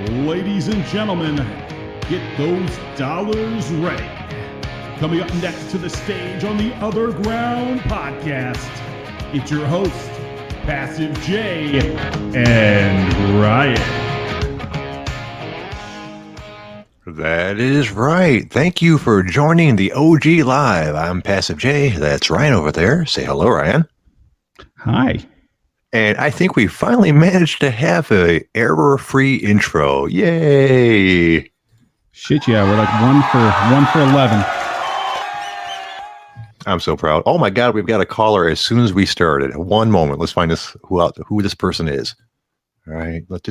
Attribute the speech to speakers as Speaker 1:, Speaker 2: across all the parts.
Speaker 1: Ladies and gentlemen, get those dollars ready. Coming up next to the stage on the OtherGround podcast, it's your host, Passive J and Ryan.
Speaker 2: That is right. Thank you for joining the OG Live. I'm Passive J. That's Ryan over there. Say hello, Ryan.
Speaker 1: Hi.
Speaker 2: And I think we finally managed to have a error-free intro. Yay!
Speaker 1: Shit, yeah, we're like one for 11.
Speaker 2: I'm so proud. Oh my God, we've got a caller as soon as we started. One moment. Let's find this who this person is. All right. Let's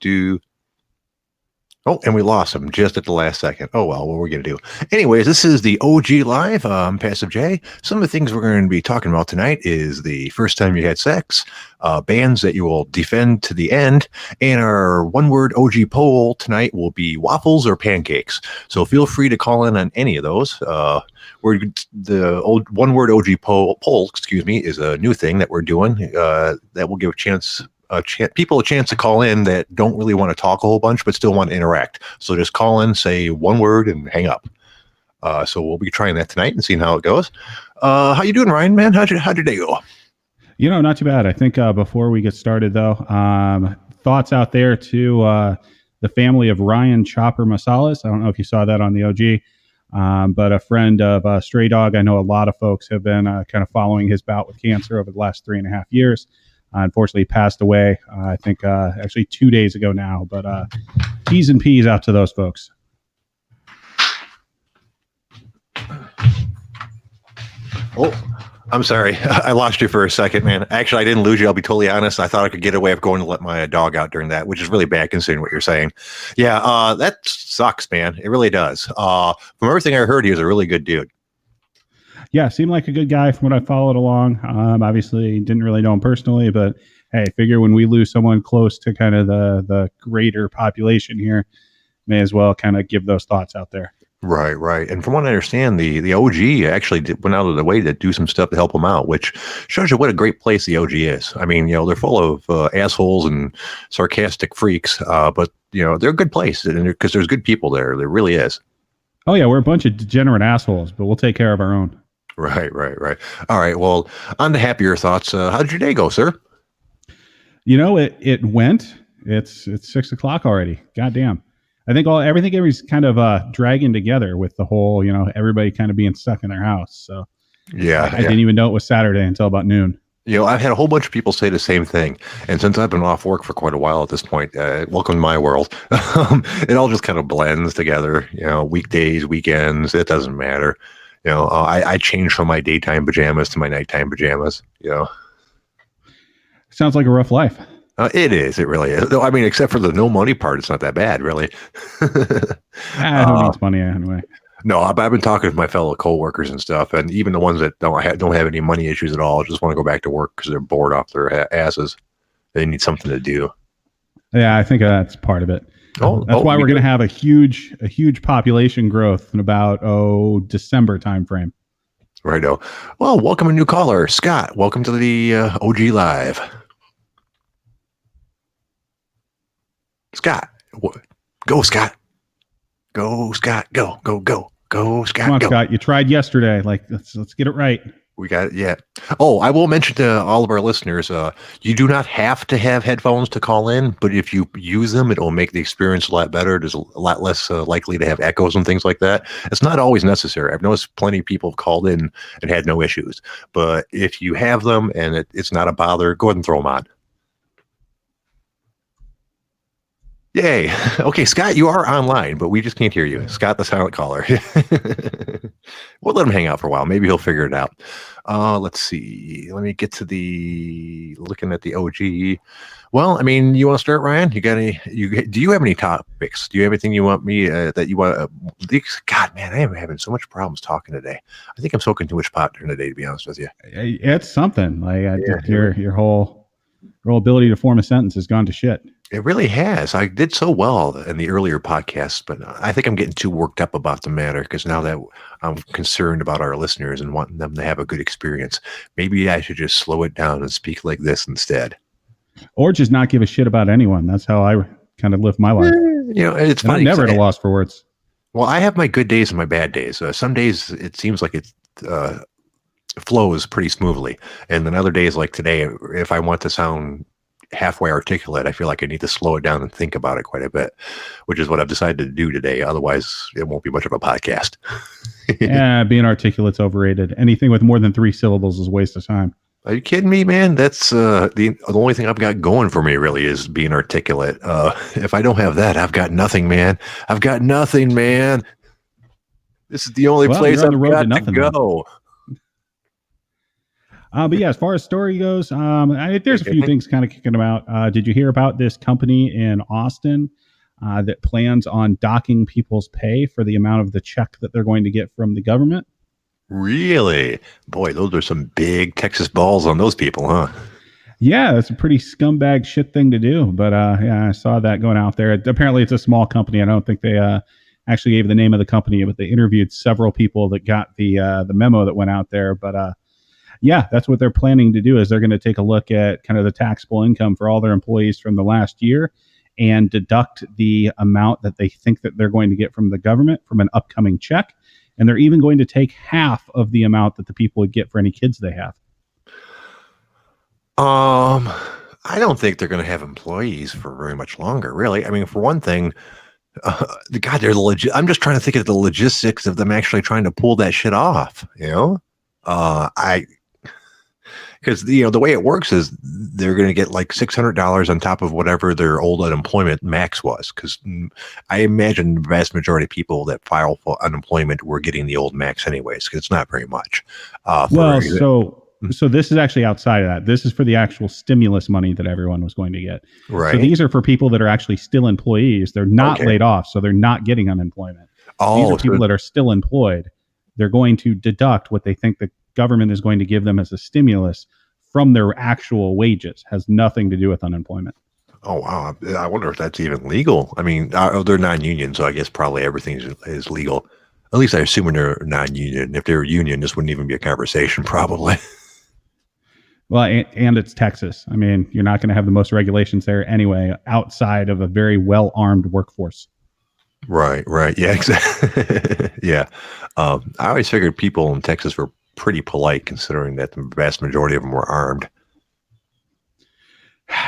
Speaker 2: do. Oh, and we lost him just at the last second. Oh, well, what are we going to do? Anyways, this is the OG Live. I'm Passive J. Some of the things we're going to be talking about tonight is the first time you had sex, bands that you will defend to the end, and our one-word OG poll tonight will be waffles or pancakes. So feel free to call in on any of those. The old one-word OG poll, is a new thing that we're doing that will give people a chance to call in that don't really want to talk a whole bunch but still want to interact. So just call in, say one word, and hang up. So we'll be trying that tonight and seeing how it goes. How you doing, Ryan, man? How'd your day go?
Speaker 1: You know, not too bad. I think before we get started, though, thoughts out there to the family of Ryan Chopper Masalas. I don't know if you saw that on the OG, but a friend of Stray Dog. I know a lot of folks have been kind of following his bout with cancer over the last 3.5 years. Unfortunately, passed away, I think, actually 2 days ago now. But T's and P's out to those folks.
Speaker 2: Oh, I'm sorry. I lost you for a second, man. Actually, I didn't lose you. I'll be totally honest. I thought I could get away with going to let my dog out during that, which is really bad considering what you're saying. Yeah, that sucks, man. It really does. From everything I heard, he was a really good dude.
Speaker 1: Yeah, seemed like a good guy from what I followed along. Obviously, didn't really know him personally, but hey, figure when we lose someone close to kind of the greater population here, may as well kind of give those thoughts out there.
Speaker 2: Right. And from what I understand, the OG actually went out of the way to do some stuff to help him out, which shows you what a great place the OG is. I mean, they're full of assholes and sarcastic freaks, but, they're a good place because there's good people there. There really is.
Speaker 1: Oh, yeah, we're a bunch of degenerate assholes, but we'll take care of our own.
Speaker 2: Right. All right. Well, on to happier thoughts. How did your day go, sir?
Speaker 1: It went. It's 6 o'clock already. Goddamn. I think everything is kind of dragging together with the whole, everybody kind of being stuck in their house. So
Speaker 2: yeah,
Speaker 1: I didn't even know it was Saturday until about noon.
Speaker 2: I've had a whole bunch of people say the same thing. And since I've been off work for quite a while at this point, welcome to my world. It all just kind of blends together, weekdays, weekends, it doesn't matter. I changed from my daytime pajamas to my nighttime pajamas,
Speaker 1: Sounds like a rough life.
Speaker 2: It is. It really is. Though, I mean, except for the no money part, it's not that bad, really.
Speaker 1: Who needs money anyway?
Speaker 2: No, I've been talking to my fellow coworkers and stuff, and even the ones that don't have any money issues at all, just want to go back to work because they're bored off their asses. They need something to do.
Speaker 1: Yeah, I think that's part of it. That's why we're going to have a huge population growth in about December timeframe.
Speaker 2: Righto. Well, welcome a new caller, Scott. Welcome to the OG Live. Scott, go Scott, go Scott, go Scott.
Speaker 1: Come on,
Speaker 2: go.
Speaker 1: Scott. You tried yesterday. Let's get it right.
Speaker 2: We got it. Yeah. Oh, I will mention to all of our listeners, you do not have to have headphones to call in, but if you use them, it will make the experience a lot better. There's a lot less likely to have echoes and things like that. It's not always necessary. I've noticed plenty of people have called in and had no issues. But if you have them and it's not a bother, go ahead and throw them on. Yay. Okay, Scott, you are online, but we just can't hear you. Scott, the silent caller. We'll let him hang out for a while. Maybe he'll figure it out. Let's see. Let me get to looking at the OG. Well, I mean, you want to start, Ryan? Do you have any topics? Do you have anything you want me that you want? God, man, I am having so much problems talking today. I think I'm smoking too much pot during the day, to be honest with you.
Speaker 1: It's something your whole ability to form a sentence has gone to shit.
Speaker 2: It really has. I did so well in the earlier podcasts, but I think I'm getting too worked up about the matter because now that I'm concerned about our listeners and wanting them to have a good experience, maybe I should just slow it down and speak like this instead.
Speaker 1: Or just not give a shit about anyone. That's how I kind of live my life.
Speaker 2: It's
Speaker 1: And I'm
Speaker 2: funny.
Speaker 1: never at a loss for words.
Speaker 2: Well, I have my good days and my bad days. Some days it seems like it flows pretty smoothly, and then other days like today, if I want to sound halfway articulate, I feel like I need to slow it down and think about it quite a bit, which is what I've decided to do today. Otherwise, it won't be much of a podcast.
Speaker 1: Yeah, being articulate's overrated. Anything with more than 3 syllables is a waste of time.
Speaker 2: Are you kidding me, man? That's the only thing I've got going for me really is being articulate. If I don't have that, I've got nothing, man. I've got nothing, man. This is the only place
Speaker 1: you're on the
Speaker 2: I've
Speaker 1: road
Speaker 2: got
Speaker 1: to nothing,
Speaker 2: go.
Speaker 1: But yeah, as far as story goes, there's a few things kind of kicking about. Did you hear about this company in Austin that plans on docking people's pay for the amount of the check that they're going to get from the government?
Speaker 2: Really? Boy, those are some big Texas balls on those people, huh?
Speaker 1: Yeah, that's a pretty scumbag shit thing to do. But yeah, I saw that going out there. Apparently, it's a small company. I don't think they actually gave the name of the company, but they interviewed several people that got the memo that went out there. But yeah, that's what they're planning to do. Is they're going to take a look at kind of the taxable income for all their employees from the last year and deduct the amount that they think that they're going to get from the government from an upcoming check. And they're even going to take half of the amount that the people would get for any kids they have.
Speaker 2: I don't think they're going to have employees for very much longer, really. I mean, for one thing, God, they're legit. I'm just trying to think of the logistics of them actually trying to pull that shit off. Because the way it works is they're going to get like $600 on top of whatever their old unemployment max was. Because I imagine the vast majority of people that file for unemployment were getting the old max anyways, because it's not very much.
Speaker 1: So this is actually outside of that. This is for the actual stimulus money that everyone was going to get.
Speaker 2: Right.
Speaker 1: So these are for people that are actually still employees. They're not laid off, so they're not getting unemployment. These are people that are still employed. They're going to deduct what they think the government is going to give them as a stimulus from their actual wages. Has nothing to do with unemployment.
Speaker 2: Oh, wow. I wonder if that's even legal. I mean, they're non-union, so I guess probably everything is legal. At least I assume they're non-union. If they're union, this wouldn't even be a conversation, probably.
Speaker 1: Well, and it's Texas. I mean, you're not going to have the most regulations there anyway, outside of a very well-armed workforce.
Speaker 2: Right. Yeah, exactly. Yeah. I always figured people in Texas were pretty polite, considering that the vast majority of them were armed.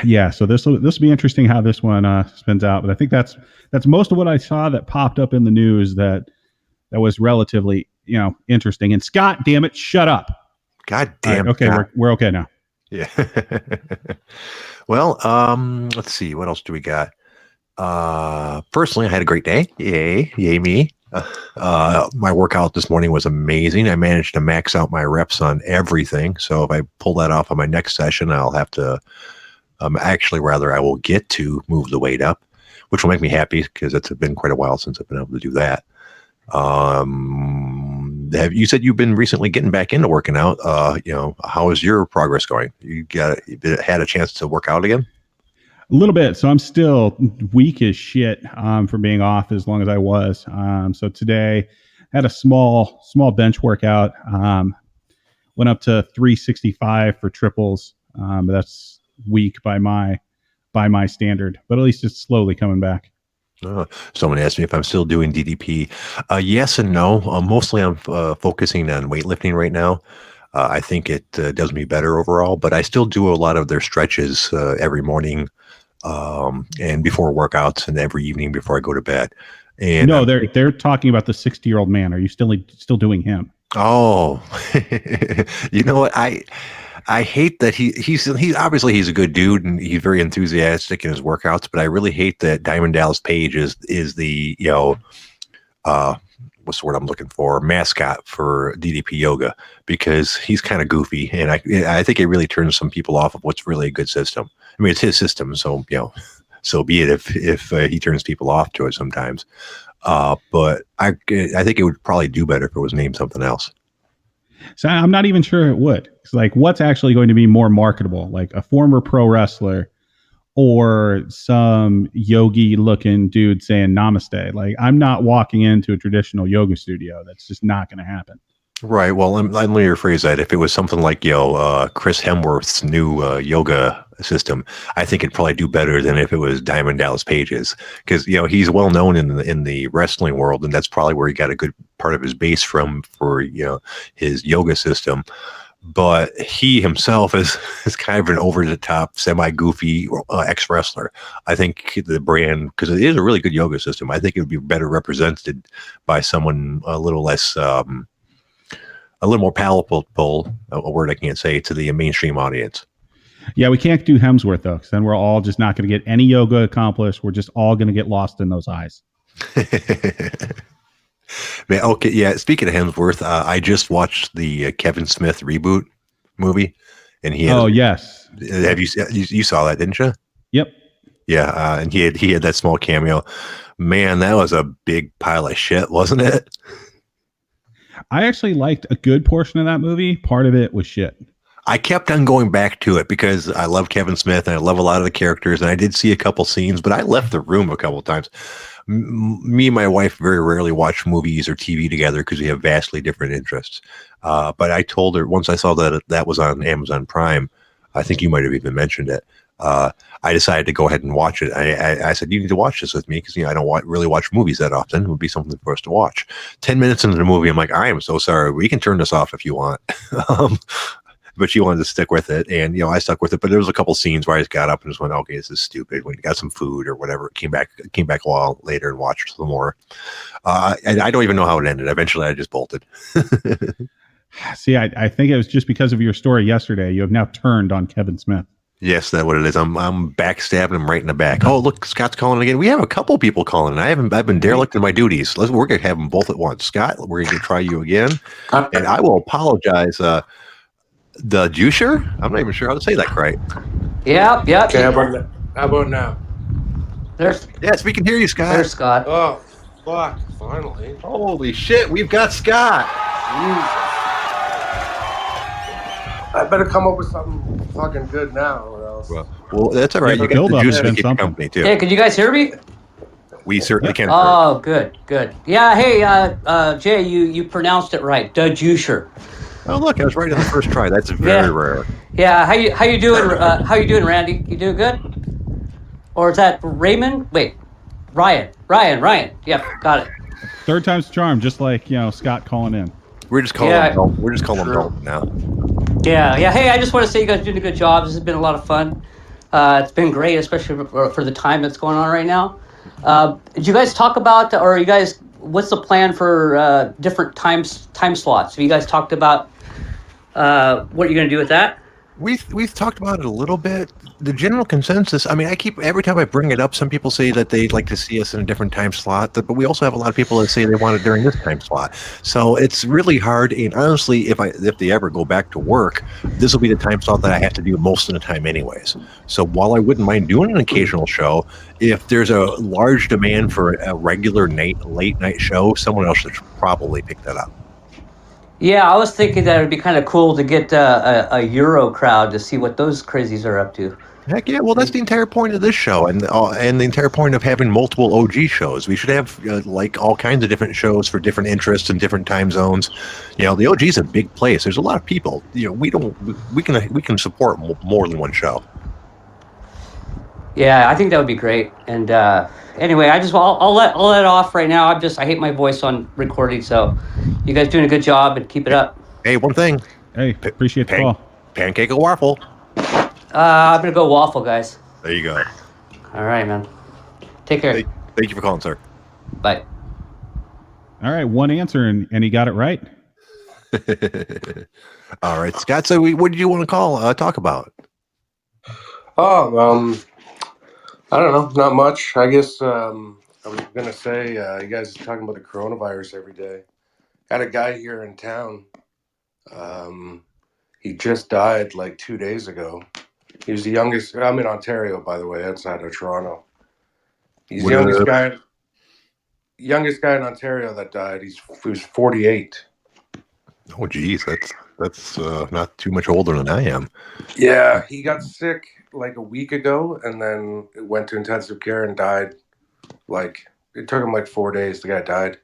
Speaker 1: Yeah, so this will be interesting how this one spins out. But I think that's most of what I saw that popped up in the news that was relatively interesting. And Scott, damn it, shut up.
Speaker 2: God damn.
Speaker 1: Right, okay, God. We're okay now.
Speaker 2: Yeah. Well, let's see. What else do we got? Personally, I had a great day. Yay me. My workout this morning was amazing. I managed to max out my reps on everything. So if I pull that off on my next session, I'll have to, I will get to move the weight up, which will make me happy because it's been quite a while since I've been able to do that. Have you said you've been recently getting back into working out? How is your progress going? You had a chance to work out again?
Speaker 1: A little bit. So I'm still weak as shit for being off as long as I was. So today had a small bench workout. Went up to 365 for triples. But that's weak by my standard. But at least it's slowly coming back.
Speaker 2: Someone asked me if I'm still doing DDP. Yes and no. Mostly I'm focusing on weightlifting right now. I think it does me better overall, but I still do a lot of their stretches every morning and before workouts and every evening before I go to bed. And
Speaker 1: no, they're talking about the 60-year-old man. Are you still doing him?
Speaker 2: Oh, you know what? I hate that he's obviously he's a good dude and he's very enthusiastic in his workouts, but I really hate that Diamond Dallas Page is the what's the word I'm looking for, mascot for DDP yoga, because he's kind of goofy and I think it really turns some people off of what's really a good system. I mean, it's his system, so so be it if he turns people off to it sometimes. But I think it would probably do better if it was named something else.
Speaker 1: So I'm not even sure it would. It's like, what's actually going to be more marketable? Like a former pro wrestler or some yogi looking dude saying namaste? Like, I'm not walking into a traditional yoga studio. That's just not going to happen.
Speaker 2: Right. Well, let me rephrase that. If it was something like, Chris Hemsworth's new yoga system, I think it'd probably do better than if it was Diamond Dallas Page's, because he's well known in the wrestling world, and that's probably where he got a good part of his base from for his yoga system. But he himself is kind of an over the top, semi goofy ex wrestler. I think the brand, because it is a really good yoga system, I think it would be better represented by someone a little less. A little more palatable, a word I can't say, to the mainstream audience.
Speaker 1: Yeah, we can't do Hemsworth though, because then we're all just not going to get any yoga accomplished. We're just all going to get lost in those eyes.
Speaker 2: Man, okay, yeah. Speaking of Hemsworth, I just watched the Kevin Smith reboot movie, and he had.
Speaker 1: Oh yes.
Speaker 2: Have you saw that? Didn't you?
Speaker 1: Yep.
Speaker 2: Yeah, and he had that small cameo. Man, that was a big pile of shit, wasn't it?
Speaker 1: I actually liked a good portion of that movie. Part of it was shit.
Speaker 2: I kept on going back to it because I love Kevin Smith and I love a lot of the characters, and I did see a couple scenes, but I left the room a couple times. Me and my wife very rarely watch movies or TV together because we have vastly different interests. But I told her once I saw that was on Amazon Prime. I think you might have even mentioned it. I decided to go ahead and watch it. I said, you need to watch this with me because I don't really watch movies that often. It would be something for us to watch. 10 minutes into the movie, I'm like, I am so sorry. We can turn this off if you want. But she wanted to stick with it, and I stuck with it. But there was a couple scenes where I just got up and just went, "Okay, this is stupid." When you got some food or whatever, came back a while later and watched some more. And I don't even know how it ended. Eventually, I just bolted.
Speaker 1: See, I think it was just because of your story yesterday. You have now turned on Kevin Smith.
Speaker 2: Yes, that's what it is. I'm backstabbing him right in the back. Oh, look, Scott's calling again. We have a couple people calling. I've been derelict in my duties. We're gonna have them both at once. Scott, we're gonna try you again, and I will apologize. The juicer? I'm not even sure how to say that right.
Speaker 3: Yep.
Speaker 4: Okay, how about now?
Speaker 2: Yes, we can hear you, Scott.
Speaker 3: There's Scott.
Speaker 4: Oh, fuck! Finally.
Speaker 2: Holy shit, we've got Scott.
Speaker 4: Jesus. I better come up with something fucking good now, or else.
Speaker 2: Well, that's all right.
Speaker 1: Yeah,
Speaker 2: You
Speaker 1: the
Speaker 2: got the
Speaker 1: build-up
Speaker 2: juicer
Speaker 1: has
Speaker 2: to
Speaker 1: been
Speaker 2: keep you
Speaker 1: something.
Speaker 2: company too.
Speaker 3: Hey, can you guys hear me?
Speaker 2: We certainly can.
Speaker 3: Oh, good. Yeah, hey, Jay, you pronounced it right. The juicer.
Speaker 2: Oh, look, I was right on the first try. That's very rare.
Speaker 3: Yeah, how you doing? How you doing, Randy? You doing good? Or is that Raymond? Wait, Ryan. Yep, got it.
Speaker 1: Third time's the charm, just like Scott calling in.
Speaker 2: We're just calling him Dalton. We're just calling him Dalton now.
Speaker 3: Yeah. Hey, I just want to say you guys are doing a good job. This has been a lot of fun. It's been great, especially for the time that's going on right now. Did you guys talk about, or you guys, what's the plan for different time slots? Have you guys talked about what you're going to do with that?
Speaker 2: We've talked about it a little bit. The general consensus, I mean, every time I bring it up, some people say that they'd like to see us in a different time slot, but we also have a lot of people that say they want it during this time slot. So it's really hard. And honestly, if they ever go back to work, this will be the time slot that I have to do most of the time anyways. So while I wouldn't mind doing an occasional show, if there's a large demand for a regular late night show, someone else should probably pick that up.
Speaker 3: Yeah, I was thinking that it'd be kind of cool to get a Euro crowd to see what those crazies are up to.
Speaker 2: Heck yeah! Well, that's the entire point of this show, and the entire point of having multiple OG shows. We should have like all kinds of different shows for different interests and different time zones. The OG is a big place. There's a lot of people. We can support more than one show.
Speaker 3: Yeah, I think that would be great. And anyway, I'll let off right now. I hate my voice on recording. So, you guys doing a good job and keep it up.
Speaker 2: Hey, one thing.
Speaker 1: Hey, appreciate the call.
Speaker 2: Pancake or waffle?
Speaker 3: I'm gonna go waffle, guys.
Speaker 2: There you go.
Speaker 3: All right, man. Take care.
Speaker 2: Thank you for calling, sir.
Speaker 3: Bye.
Speaker 1: All right, one answer and he got it right.
Speaker 2: All right, Scott. So, what did you want to talk about?
Speaker 4: Oh, I don't know, not much. I guess I was gonna say you guys are talking about the coronavirus every day. Had a guy here in town. He just died like 2 days ago. He was the youngest. I'm in Ontario, by the way, outside of Toronto. He's the youngest guy in Ontario that died. He was 48.
Speaker 2: Oh, geez, that's not too much older than I am.
Speaker 4: Yeah, he got sick like a week ago, and then went to intensive care and died. Like, it took him like 4 days. The guy died.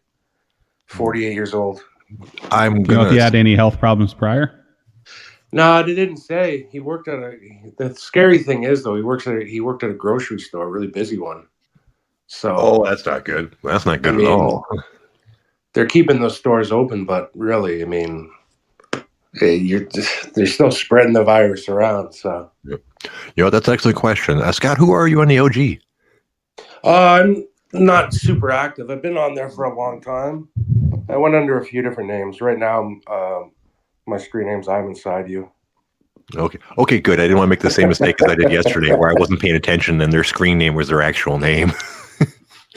Speaker 4: 48 years old.
Speaker 2: I'm
Speaker 1: Do you know if he
Speaker 2: gonna.
Speaker 1: had any health problems prior?
Speaker 4: No, they didn't say. He worked at a. The scary thing is though, he worked at a grocery store, a really busy one. So
Speaker 2: Oh, that's not good. That's not
Speaker 4: I
Speaker 2: good at
Speaker 4: mean,
Speaker 2: all.
Speaker 4: they're keeping those stores open, but really, I mean, they're still spreading the virus around. So
Speaker 2: You know, that's actually a question. Scott, who are you on the OG?
Speaker 4: I'm not super active. I've been on there for a long time. I went under a few different names. Right now, my screen name's I'm Inside You.
Speaker 2: Okay, good. I didn't want to make the same mistake as I did yesterday, where I wasn't paying attention and their screen name was their actual name.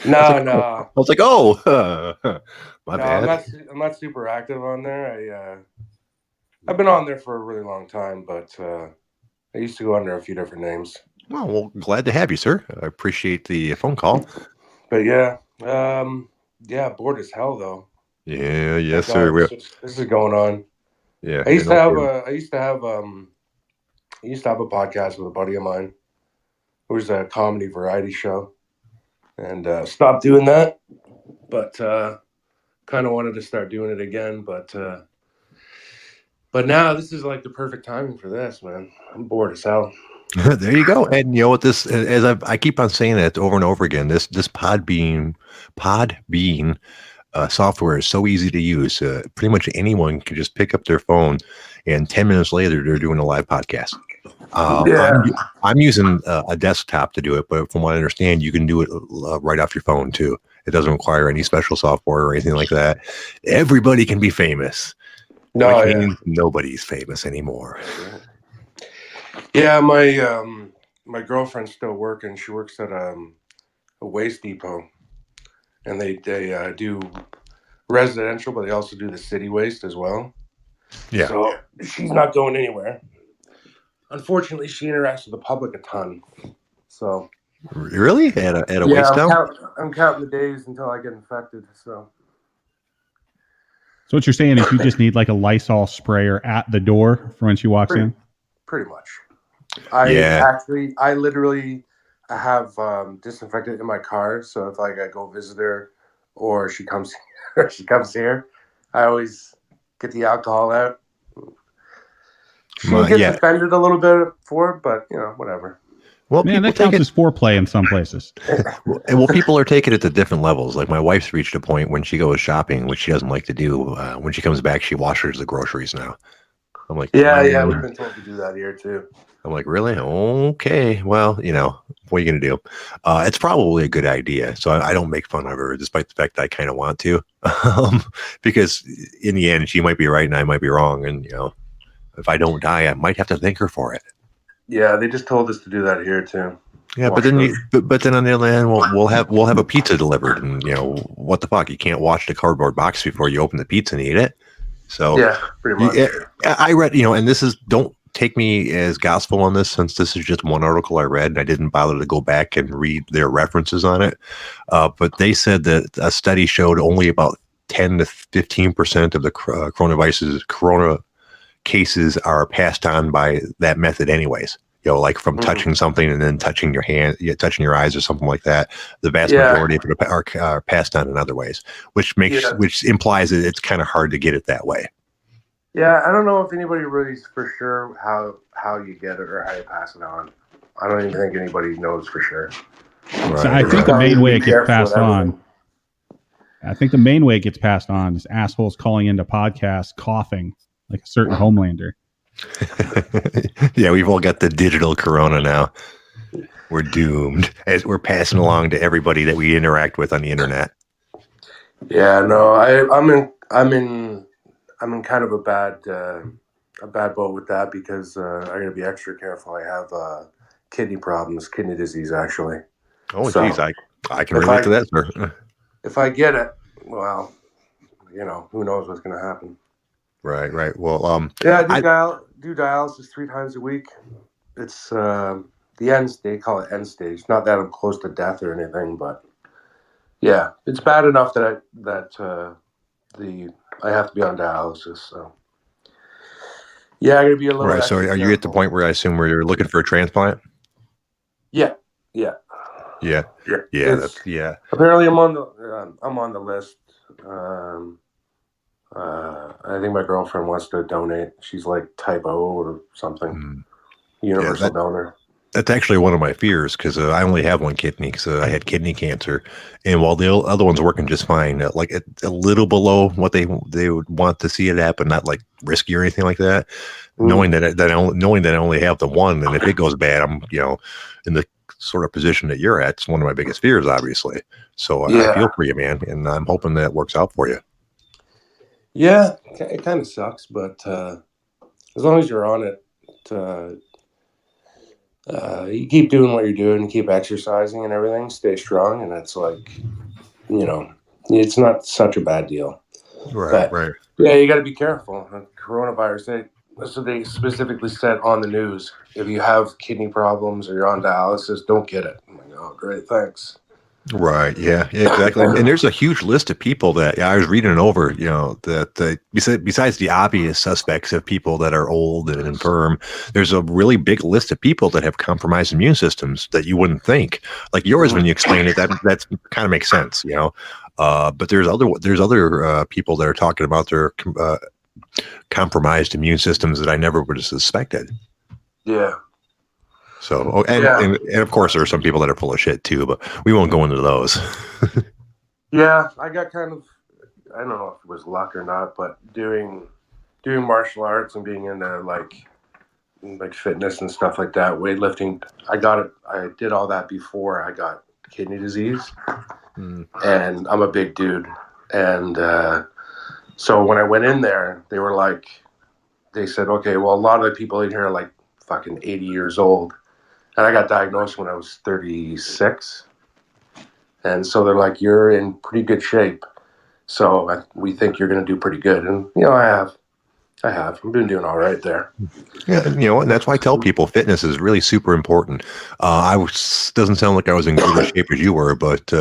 Speaker 4: No,
Speaker 2: I was like, oh, my
Speaker 4: no,
Speaker 2: bad.
Speaker 4: I'm not super active on there. I've been on there for a really long time, but I used to go under a few different names.
Speaker 2: Well, glad to have you, sir. I appreciate the phone call.
Speaker 4: But yeah, bored as hell though.
Speaker 2: Yeah,
Speaker 4: Thank
Speaker 2: yes,
Speaker 4: God,
Speaker 2: sir.
Speaker 4: this is going on.
Speaker 2: Yeah,
Speaker 4: I used to
Speaker 2: no
Speaker 4: have
Speaker 2: kidding.
Speaker 4: a podcast with a buddy of mine. It was a comedy variety show, and stopped doing that. But kind of wanted to start doing it again. But now this is like the perfect timing for this, man. I'm bored as hell.
Speaker 2: There you go. And you know what? This, as I keep on saying it over and over again, this Podbean software is so easy to use. Pretty much anyone can just pick up their phone, and 10 minutes later, they're doing a live podcast.
Speaker 4: Yeah.
Speaker 2: I'm using a desktop to do it, but from what I understand, you can do it right off your phone too. It doesn't require any special software or anything like that. Everybody can be famous,
Speaker 4: No,
Speaker 2: which
Speaker 4: yeah.
Speaker 2: means nobody's famous anymore.
Speaker 4: Yeah, my girlfriend's still working. She works at a waste depot, and they do residential, but they also do the city waste as well.
Speaker 2: Yeah.
Speaker 4: So she's not going anywhere. Unfortunately, she interacts with the public a ton. So
Speaker 2: Really? At a
Speaker 4: yeah,
Speaker 2: waste dump?
Speaker 4: I'm counting the days until I get infected. So
Speaker 1: So what you're saying is you just need like a Lysol sprayer at the door for when she walks
Speaker 4: pretty
Speaker 1: in?
Speaker 4: pretty much.
Speaker 2: Yeah.
Speaker 4: I literally have disinfectant in my car. So if like I go visit her or she comes or she comes here, I always get the alcohol out. She gets
Speaker 2: Yeah.
Speaker 4: offended a little bit for it, but whatever.
Speaker 2: Well,
Speaker 1: Man,
Speaker 2: people
Speaker 1: that
Speaker 2: take
Speaker 1: counts
Speaker 2: it.
Speaker 1: as foreplay in some places.
Speaker 2: Well, people are taking it to different levels. Like my wife's reached a point when she goes shopping, which she doesn't like to do. When she comes back, she washes the groceries now. I'm like,
Speaker 4: Yeah, we've been told to do that here too.
Speaker 2: I'm like, really? Okay. Well, what are you going to do? It's probably a good idea. So I don't make fun of her, despite the fact that I kind of want to, because in the end, she might be right and I might be wrong. And, if I don't die, I might have to thank her for it.
Speaker 4: Yeah, they just told us to do that here too.
Speaker 2: Yeah, but then but then on the other hand, we'll have a pizza delivered, and what the fuck? You can't wash the cardboard box before you open the pizza and eat it. So
Speaker 4: yeah, pretty much.
Speaker 2: I read, and this is, don't take me as gospel on this, since this is just one article I read, and I didn't bother to go back and read their references on it. But they said that a study showed only about 10 to 15% of the corona cases are passed on by that method anyways, like from touching something and then touching your hand, touching your eyes or something like that. The vast majority of it are passed on in other ways, which implies that it's kind of hard to get it that way.
Speaker 4: Yeah, I don't know if anybody really is for sure how you get it or how you pass it on. I don't even think anybody knows for sure.
Speaker 2: Right,
Speaker 1: So I think the main way it gets passed on, is assholes calling into podcasts coughing like a certain Homelander.
Speaker 2: Yeah, we've all got the digital corona now. We're doomed as we're passing along to everybody that we interact with on the internet.
Speaker 4: Yeah, no, I'm in kind of a bad boat with that because I got to be extra careful. I have kidney disease actually.
Speaker 2: Oh,
Speaker 4: So,
Speaker 2: geez, I can relate to that, sir.
Speaker 4: If I get it, well, who knows what's going to happen.
Speaker 2: Right. Well,
Speaker 4: yeah, I do dialysis 3 times a week. It's the end stage. They call it end stage. Not that I'm close to death or anything, but yeah, it's bad enough that I have to be on dialysis. So yeah, I gotta be a little.
Speaker 2: Right. So, are you at the point where I assume where you're looking for a transplant?
Speaker 4: Yeah.
Speaker 2: That's.
Speaker 4: Apparently, I'm on the list. I think my girlfriend wants to donate. She's like type O or something.
Speaker 2: Mm.
Speaker 4: Universal donor.
Speaker 2: That's actually one of my fears because I only have one kidney because I had kidney cancer, and while the other one's working just fine, like a little below what they would want to see it happen, not like risky or anything like that. Knowing that knowing that I only have the one, and if it goes bad, I'm in the sort of position that you're at. It's one of my biggest fears, obviously. So I feel for you, man, and I'm hoping that works out for you.
Speaker 4: Yeah, it kind of sucks, but as long as you're on it, you keep doing what you're doing, you keep exercising and everything, stay strong, and it's like, it's not such a bad deal.
Speaker 2: Right,
Speaker 4: But,
Speaker 2: right.
Speaker 4: yeah, you got to be careful. Coronavirus, they specifically said on the news, if you have kidney problems or you're on dialysis, don't get it. I'm like, oh, great, thanks.
Speaker 2: Right. Yeah, exactly. And there's a huge list of people that I was reading it over, that besides the obvious suspects of people that are old and infirm, there's a really big list of people that have compromised immune systems that you wouldn't think. Like yours, when you explain it, that kind of makes sense, but there's other people that are talking about their compromised immune systems that I never would have suspected.
Speaker 4: Yeah.
Speaker 2: So, and of course, there are some people that are full of shit too, but we won't go into those.
Speaker 4: Yeah, I got kind of, I don't know if it was luck or not, but doing martial arts and being into like fitness and stuff like that, weightlifting, I did all that before I got kidney disease. And I'm a big dude. And so when I went in there, they said, okay, well, a lot of the people in here are like fucking 80 years old. And I got diagnosed when I was 36. And so they're like, you're in pretty good shape. So we think you're going to do pretty good. And, I have. I've been doing all right there.
Speaker 2: Yeah, and that's why I tell people fitness is really super important. Doesn't sound like I was in good shape as you were, but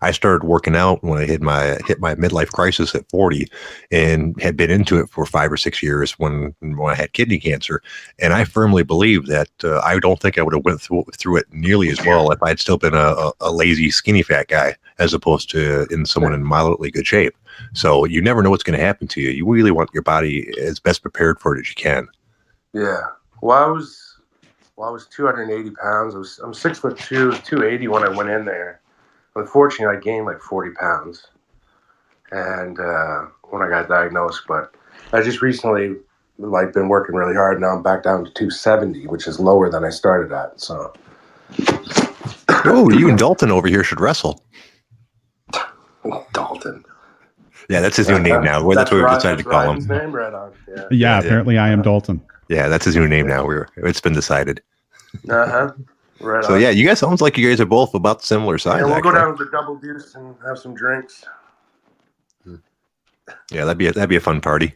Speaker 2: I started working out when I hit my midlife crisis at 40, and had been into it for 5 or 6 years when I had kidney cancer. And I firmly believe that I don't think I would have went through it nearly as well if I'd still been a lazy, skinny, fat guy as opposed to someone in moderately good shape. So you never know what's going to happen to you. You really want your body as best prepared for it as you can.
Speaker 4: Yeah. Well, I was 280 pounds. I'm 6'2", 280 when I went in there. Unfortunately, I gained like 40 pounds, and when I got diagnosed. But I just recently been working really hard. Now I'm back down to 270, which is lower than I started at. So.
Speaker 2: Oh, you and Dalton over here should wrestle.
Speaker 4: Dalton.
Speaker 2: Yeah, that's his new name now. That's what we've decided to call him.
Speaker 4: Name right on.
Speaker 1: Yeah, apparently I am Dalton.
Speaker 2: Yeah, that's his new name now. It's been decided.
Speaker 4: Right.
Speaker 2: So yeah, you guys sounds like you guys are both about similar size.
Speaker 4: Yeah, we'll
Speaker 2: actually
Speaker 4: go down to the Double Deuce and have some drinks.
Speaker 2: Yeah, that'd be a fun party.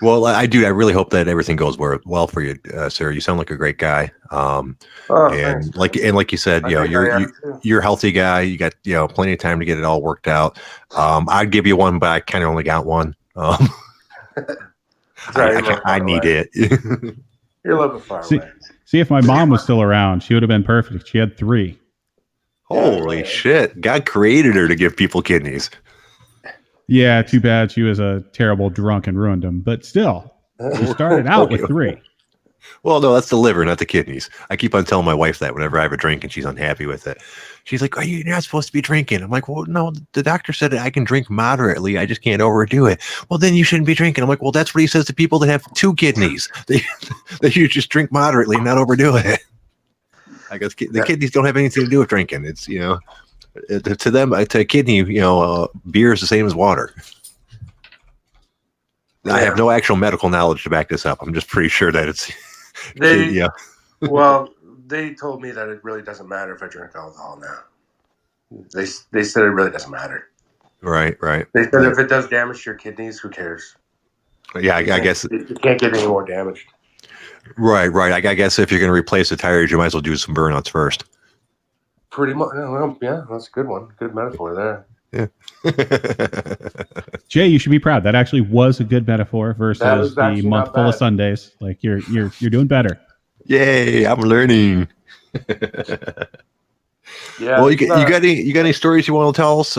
Speaker 2: Well, I really hope that everything goes well for you, sir. You sound like a great guy.
Speaker 4: Thanks.
Speaker 2: like you said, you're a healthy guy. You got plenty of time to get it all worked out. I'd give you one, but I kind of only got one. I need it.
Speaker 4: You're a little bit far away.
Speaker 1: See, if my mom was still around, she would have been perfect. She had 3.
Speaker 2: Holy shit! God created her to give people kidneys.
Speaker 1: Yeah, too bad she was a terrible drunk and ruined them. But still, she started out with 3.
Speaker 2: Well, no, that's the liver, not the kidneys. I keep on telling my wife that whenever I have a drink and she's unhappy with it. She's like, you're not supposed to be drinking. I'm like, well, no, the doctor said I can drink moderately. I just can't overdo it. Well, then you shouldn't be drinking. I'm like, well, that's what he says to people that have 2 kidneys. That you just drink moderately, not overdo it. I guess the kidneys don't have anything to do with drinking. It's, to them, to a kidney, beer is the same as water. I have no actual medical knowledge to back this up. I'm just pretty sure that it's...
Speaker 4: Well, they told me that it really doesn't matter if I drink alcohol now. They said it really doesn't matter.
Speaker 2: Right.
Speaker 4: They said if it does damage to your kidneys, who cares?
Speaker 2: Yeah, I guess...
Speaker 4: You can't get any more damaged.
Speaker 2: Right. I guess if you're going to replace the tires, you might as well do some burnouts first.
Speaker 4: Pretty much. Well, yeah, that's a good one. Good metaphor there.
Speaker 2: Yeah.
Speaker 1: Jay, you should be proud. That actually was a good metaphor versus the month full of Sundays. Like you're doing better.
Speaker 2: Yay! I'm learning.
Speaker 4: Yeah.
Speaker 2: Well, you got any stories you want to tell us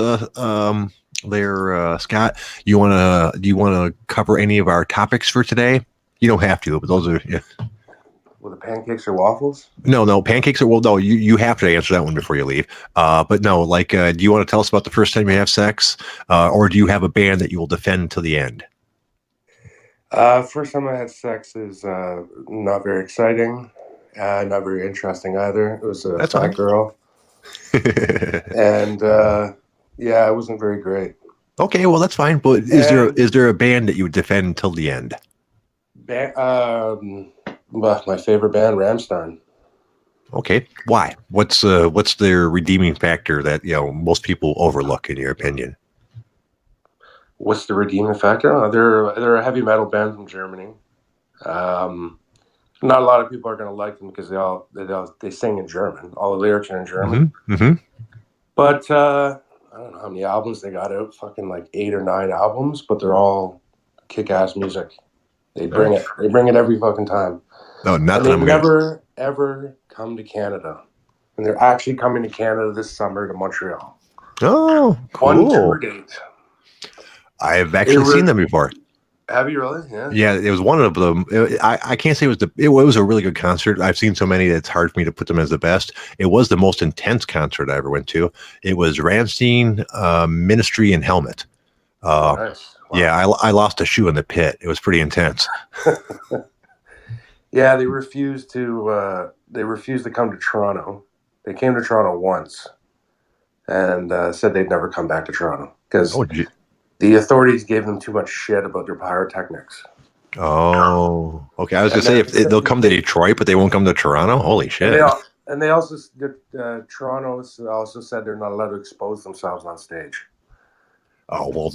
Speaker 2: there, Scott. Do you want to cover any of our topics for today? You don't have to, but those are
Speaker 4: With the pancakes or waffles?
Speaker 2: no pancakes are no. You have to answer that one before you leave. But no, like, do you want to tell us about the first time you have sex, or do you have a band that you will defend to the end?
Speaker 4: First time I had sex is not very exciting, not very interesting either. It was a
Speaker 2: That's
Speaker 4: fat
Speaker 2: fine.
Speaker 4: girl, and yeah, it wasn't very great.
Speaker 2: Okay, well that's fine. But is there a band that you would defend till the end?
Speaker 4: Well, my favorite band, Rammstein.
Speaker 2: Okay, why? What's their redeeming factor that most people overlook, in your opinion?
Speaker 4: What's the redeeming factor? They're a heavy metal band from Germany. Not a lot of people are going to like them because they sing in German. All the lyrics are in German.
Speaker 2: Mm-hmm.
Speaker 4: But I don't know how many albums they got out. Fucking like 8 or 9 albums, but they're all kick-ass music. They bring it. They bring it every fucking time.
Speaker 2: No, not
Speaker 4: And
Speaker 2: that
Speaker 4: they
Speaker 2: I'm
Speaker 4: never ever come to Canada. And they're actually coming to Canada this summer to Montreal.
Speaker 2: Oh,
Speaker 4: One
Speaker 2: cool.
Speaker 4: tour date.
Speaker 2: I've actually seen them before.
Speaker 4: Have you really? Yeah.
Speaker 2: Yeah, it was one of them. I can't say it was a really good concert. I've seen so many that it's hard for me to put them as the best. It was the most intense concert I ever went to. It was Rammstein, Ministry, and Helmet.
Speaker 4: Nice. Wow.
Speaker 2: Yeah, I lost a shoe in the pit. It was pretty intense.
Speaker 4: Yeah, they refused to come to Toronto. They came to Toronto once and said they'd never come back to Toronto because the authorities gave them too much shit about their pyrotechnics.
Speaker 2: Oh, okay. I was going to say, if they'll come to Detroit, but they won't come to Toronto. Holy shit.
Speaker 4: And they also, Toronto also said they're not allowed to expose themselves on stage.
Speaker 2: Oh, well,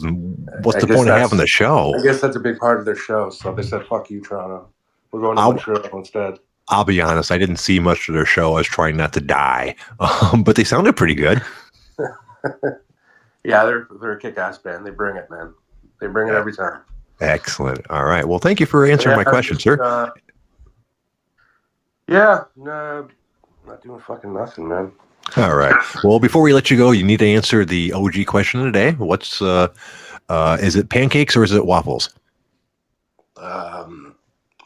Speaker 2: what's the point of having the show?
Speaker 4: I guess that's a big part of their show. So they said, fuck you, Toronto. We're going to Montreal instead.
Speaker 2: I'll be honest. I didn't see much of their show. I was trying not to die. But they sounded pretty good.
Speaker 4: Yeah, they're a kick-ass band. They bring it, man. They bring it every time.
Speaker 2: Excellent. All right. Well, thank you for answering my question, sir.
Speaker 4: Not doing fucking nothing, man.
Speaker 2: All right. Well, before we let you go, you need to answer the OG question of the day. What's is it pancakes or is it waffles?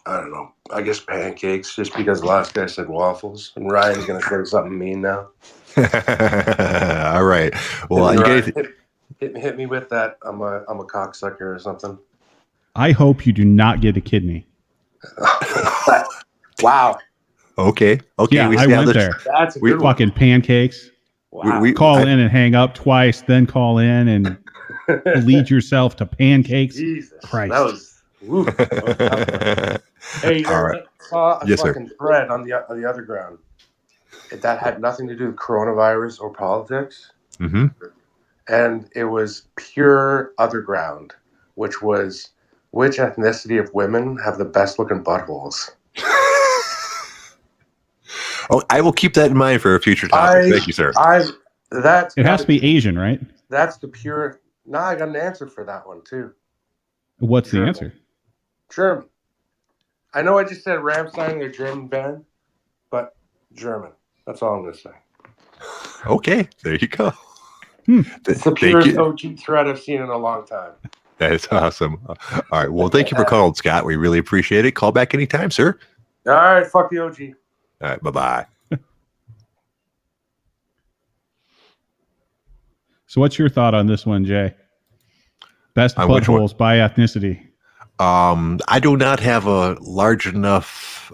Speaker 4: I don't know. I guess pancakes, just because the last guy said waffles, and Ryan's gonna say something mean now.
Speaker 2: All right. Well,
Speaker 4: hit me with that. I'm a cocksucker or something.
Speaker 1: I hope you do not get a kidney.
Speaker 4: Wow.
Speaker 2: Okay.
Speaker 1: Yeah, I went there.
Speaker 4: That's a good one.
Speaker 1: Fucking pancakes.
Speaker 4: Wow.
Speaker 1: We call in and hang up twice, then call in and lead yourself to pancakes.
Speaker 4: Jesus
Speaker 1: Christ.
Speaker 4: That was. Hey, you know, right. I saw a fucking thread on the OtherGround. That had nothing to do with coronavirus or politics.
Speaker 2: Mm-hmm.
Speaker 4: And it was pure OtherGround, which was which ethnicity of women have the best looking buttholes.
Speaker 2: Oh, I will keep that in mind for a future topic. Thank you, sir.
Speaker 1: It has to be Asian, right?
Speaker 4: That's the pure. No, I got an answer for that one too.
Speaker 1: What's the answer?
Speaker 4: German. I know I just said Rammstein, they're a German band, but German. That's all I'm going to say.
Speaker 2: Okay, there you go.
Speaker 4: It's the purest OG thread I've seen in a long time.
Speaker 2: That is awesome. All right. Well, thank you for calling, Scott. We really appreciate it. Call back anytime, sir.
Speaker 4: All right. Fuck the OG.
Speaker 2: All right. Bye-bye.
Speaker 1: So what's your thought on this one, Jay? Best buttholes by ethnicity.
Speaker 2: I do not have a large enough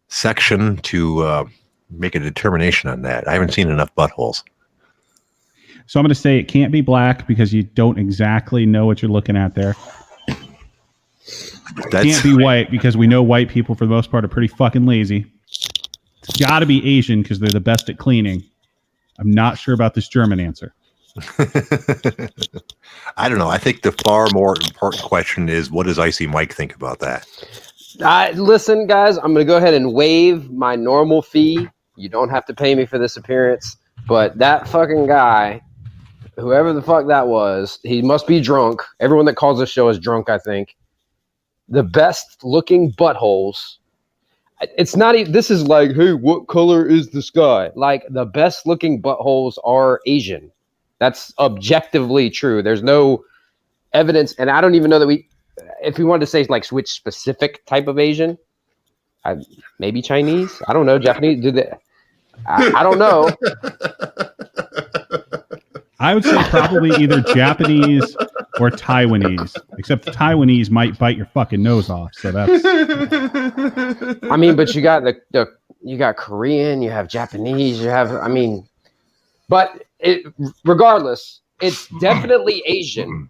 Speaker 2: section to make a determination on that. I haven't seen enough buttholes.
Speaker 1: So I'm going to say it can't be black because you don't exactly know what you're looking at there. It can't be white because we know white people for the most part are pretty fucking lazy. It's got to be Asian because they're the best at cleaning. I'm not sure about this German answer.
Speaker 2: I don't know. I think the far more important question is, what does Icy Mike think about that?
Speaker 5: Listen, guys, I'm going to go ahead and waive my normal fee. You don't have to pay me for this appearance. But that fucking guy, whoever the fuck that was, he must be drunk. Everyone that calls this show is drunk, I think. The best looking buttholes. It's not even, this is like, hey, what color is the sky? Like, the best looking buttholes are Asian. That's objectively true. There's no evidence, and I don't even know that if we wanted to say like which specific type of Asian, maybe Chinese. I don't know. Japanese. I don't know.
Speaker 1: I would say probably either Japanese or Taiwanese, except the Taiwanese might bite your fucking nose off. So that's.
Speaker 5: I mean, but you got you got Korean, you have Japanese, you have. I mean, but regardless, it's definitely Asian.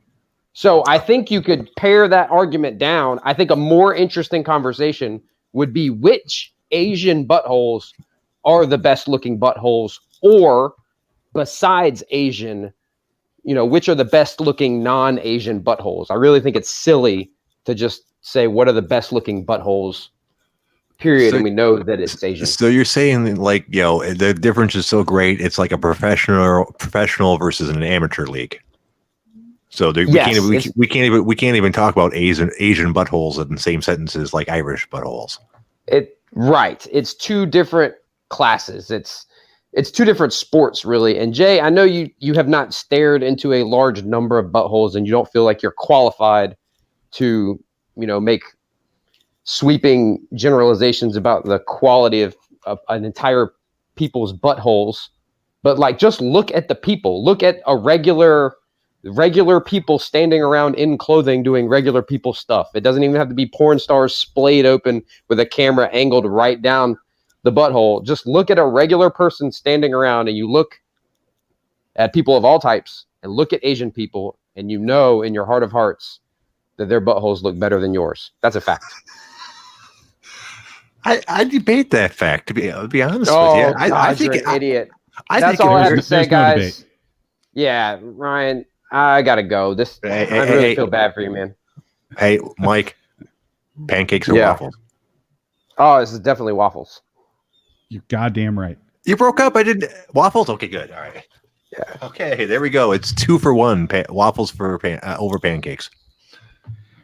Speaker 5: So I think you could pare that argument down. I think a more interesting conversation would be which Asian buttholes are the best looking buttholes, or besides Asian, which are the best looking non-Asian buttholes. I really think it's silly to just say what are the best looking buttholes, period, and we know that it's Asian.
Speaker 2: So you're saying like, the difference is so great, it's like a professional versus an amateur league. So we can't even talk about Asian buttholes in the same sentences like Irish buttholes.
Speaker 5: Right. It's two different classes. It's two different sports, really. And Jay, I know you have not stared into a large number of buttholes, and you don't feel like you're qualified to, make sweeping generalizations about the quality of an entire people's buttholes. But like, just look at the people. Look at a regular people standing around in clothing doing regular people stuff. It doesn't even have to be porn stars splayed open with a camera angled right down the butthole. Just look at a regular person standing around, and you look at people of all types and look at Asian people, and in your heart of hearts that their buttholes look better than yours. That's a fact.
Speaker 2: I debate that fact, to be honest with you.
Speaker 5: I think you're an idiot. That's all I have to say, guys. Yeah, Ryan, I gotta go. I really feel bad for you, man.
Speaker 2: Hey, Mike, pancakes or waffles?
Speaker 5: Oh, this is definitely waffles.
Speaker 1: You're goddamn right.
Speaker 2: You broke up. I didn't. Waffles? Okay, good. All right. Yeah. Okay, there we go. It's 2 for 1. Waffles for over pancakes.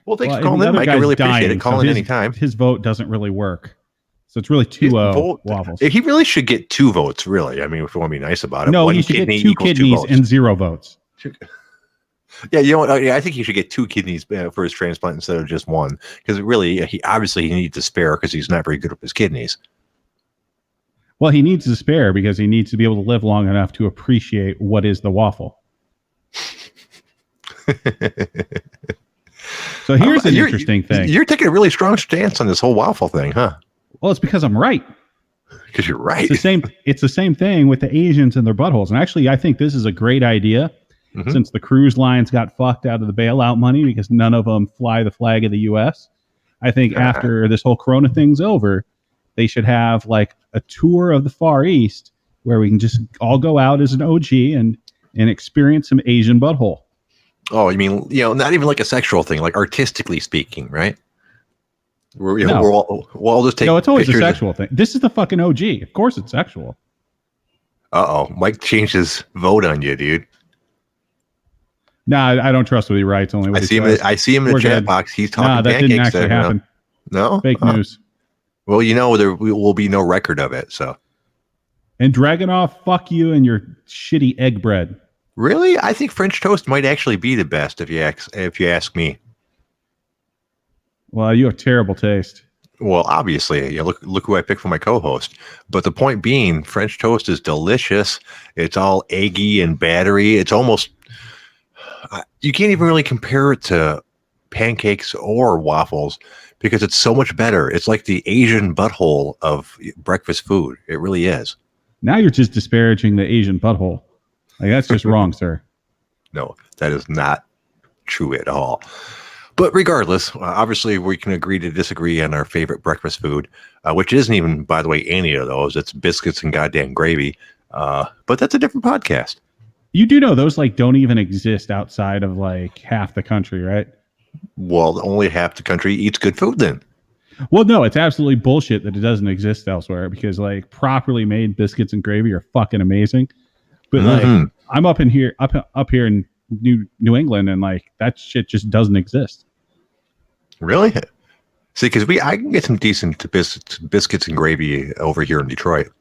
Speaker 2: Well, thanks for calling in, Mike. I really appreciate it. Call in anytime.
Speaker 1: His vote doesn't really work. So it's really 2-0 waffles.
Speaker 2: He really should get 2 votes, really. I mean, if you want to be nice about it.
Speaker 1: No, he should get 2 kidneys and 0 votes.
Speaker 2: Yeah, you know what? I think he should get 2 kidneys for his transplant instead of just 1. Because really, he needs to spare because he's not very good with his kidneys.
Speaker 1: Well, he needs to spare because he needs to be able to live long enough to appreciate what is the waffle. So here's an interesting thing.
Speaker 2: You're taking a really strong stance on this whole waffle thing, huh?
Speaker 1: Well, it's because I'm right.
Speaker 2: Because you're right.
Speaker 1: It's the same thing with the Asians and their buttholes. And actually, I think this is a great idea since the cruise lines got fucked out of the bailout money because none of them fly the flag of the U.S. I think after this whole Corona thing's over, they should have like a tour of the Far East where we can just all go out as an OG and experience some Asian butthole.
Speaker 2: Oh, you mean, not even like a sexual thing, like artistically speaking, right? We'll all just take.
Speaker 1: No, it's always
Speaker 2: pictures
Speaker 1: a sexual thing. This is the fucking OG. Of course, it's sexual.
Speaker 2: Mike changed his vote on you, dude.
Speaker 1: Nah, I don't trust what he writes. Only what
Speaker 2: I see him in the chat box. He's talking pancakes. That didn't actually happen.
Speaker 1: No, fake news.
Speaker 2: Well, there will be no record of it. So,
Speaker 1: and Dragunov, fuck you and your shitty egg bread.
Speaker 2: Really, I think French toast might actually be the best if you ask me.
Speaker 1: Well, you have terrible taste.
Speaker 2: Well, obviously, look who I picked for my co-host. But the point being, French toast is delicious. It's all eggy and battery. It's almost you can't even really compare it to pancakes or waffles because it's so much better. It's like the Asian butthole of breakfast food. It really is.
Speaker 1: Now you're just disparaging the Asian butthole. Like that's just wrong, sir.
Speaker 2: No, that is not true at all. But regardless, obviously we can agree to disagree on our favorite breakfast food, which isn't even, by the way, any of those. It's biscuits and goddamn gravy. But that's a different podcast.
Speaker 1: You do know those don't even exist outside of half the country, right?
Speaker 2: Well, only half the country eats good food then.
Speaker 1: Well, no, it's absolutely bullshit that it doesn't exist elsewhere because properly made biscuits and gravy are fucking amazing. But I'm up here in New England, and that shit just doesn't exist.
Speaker 2: Really? See, because I can get some decent biscuits and gravy over here in Detroit.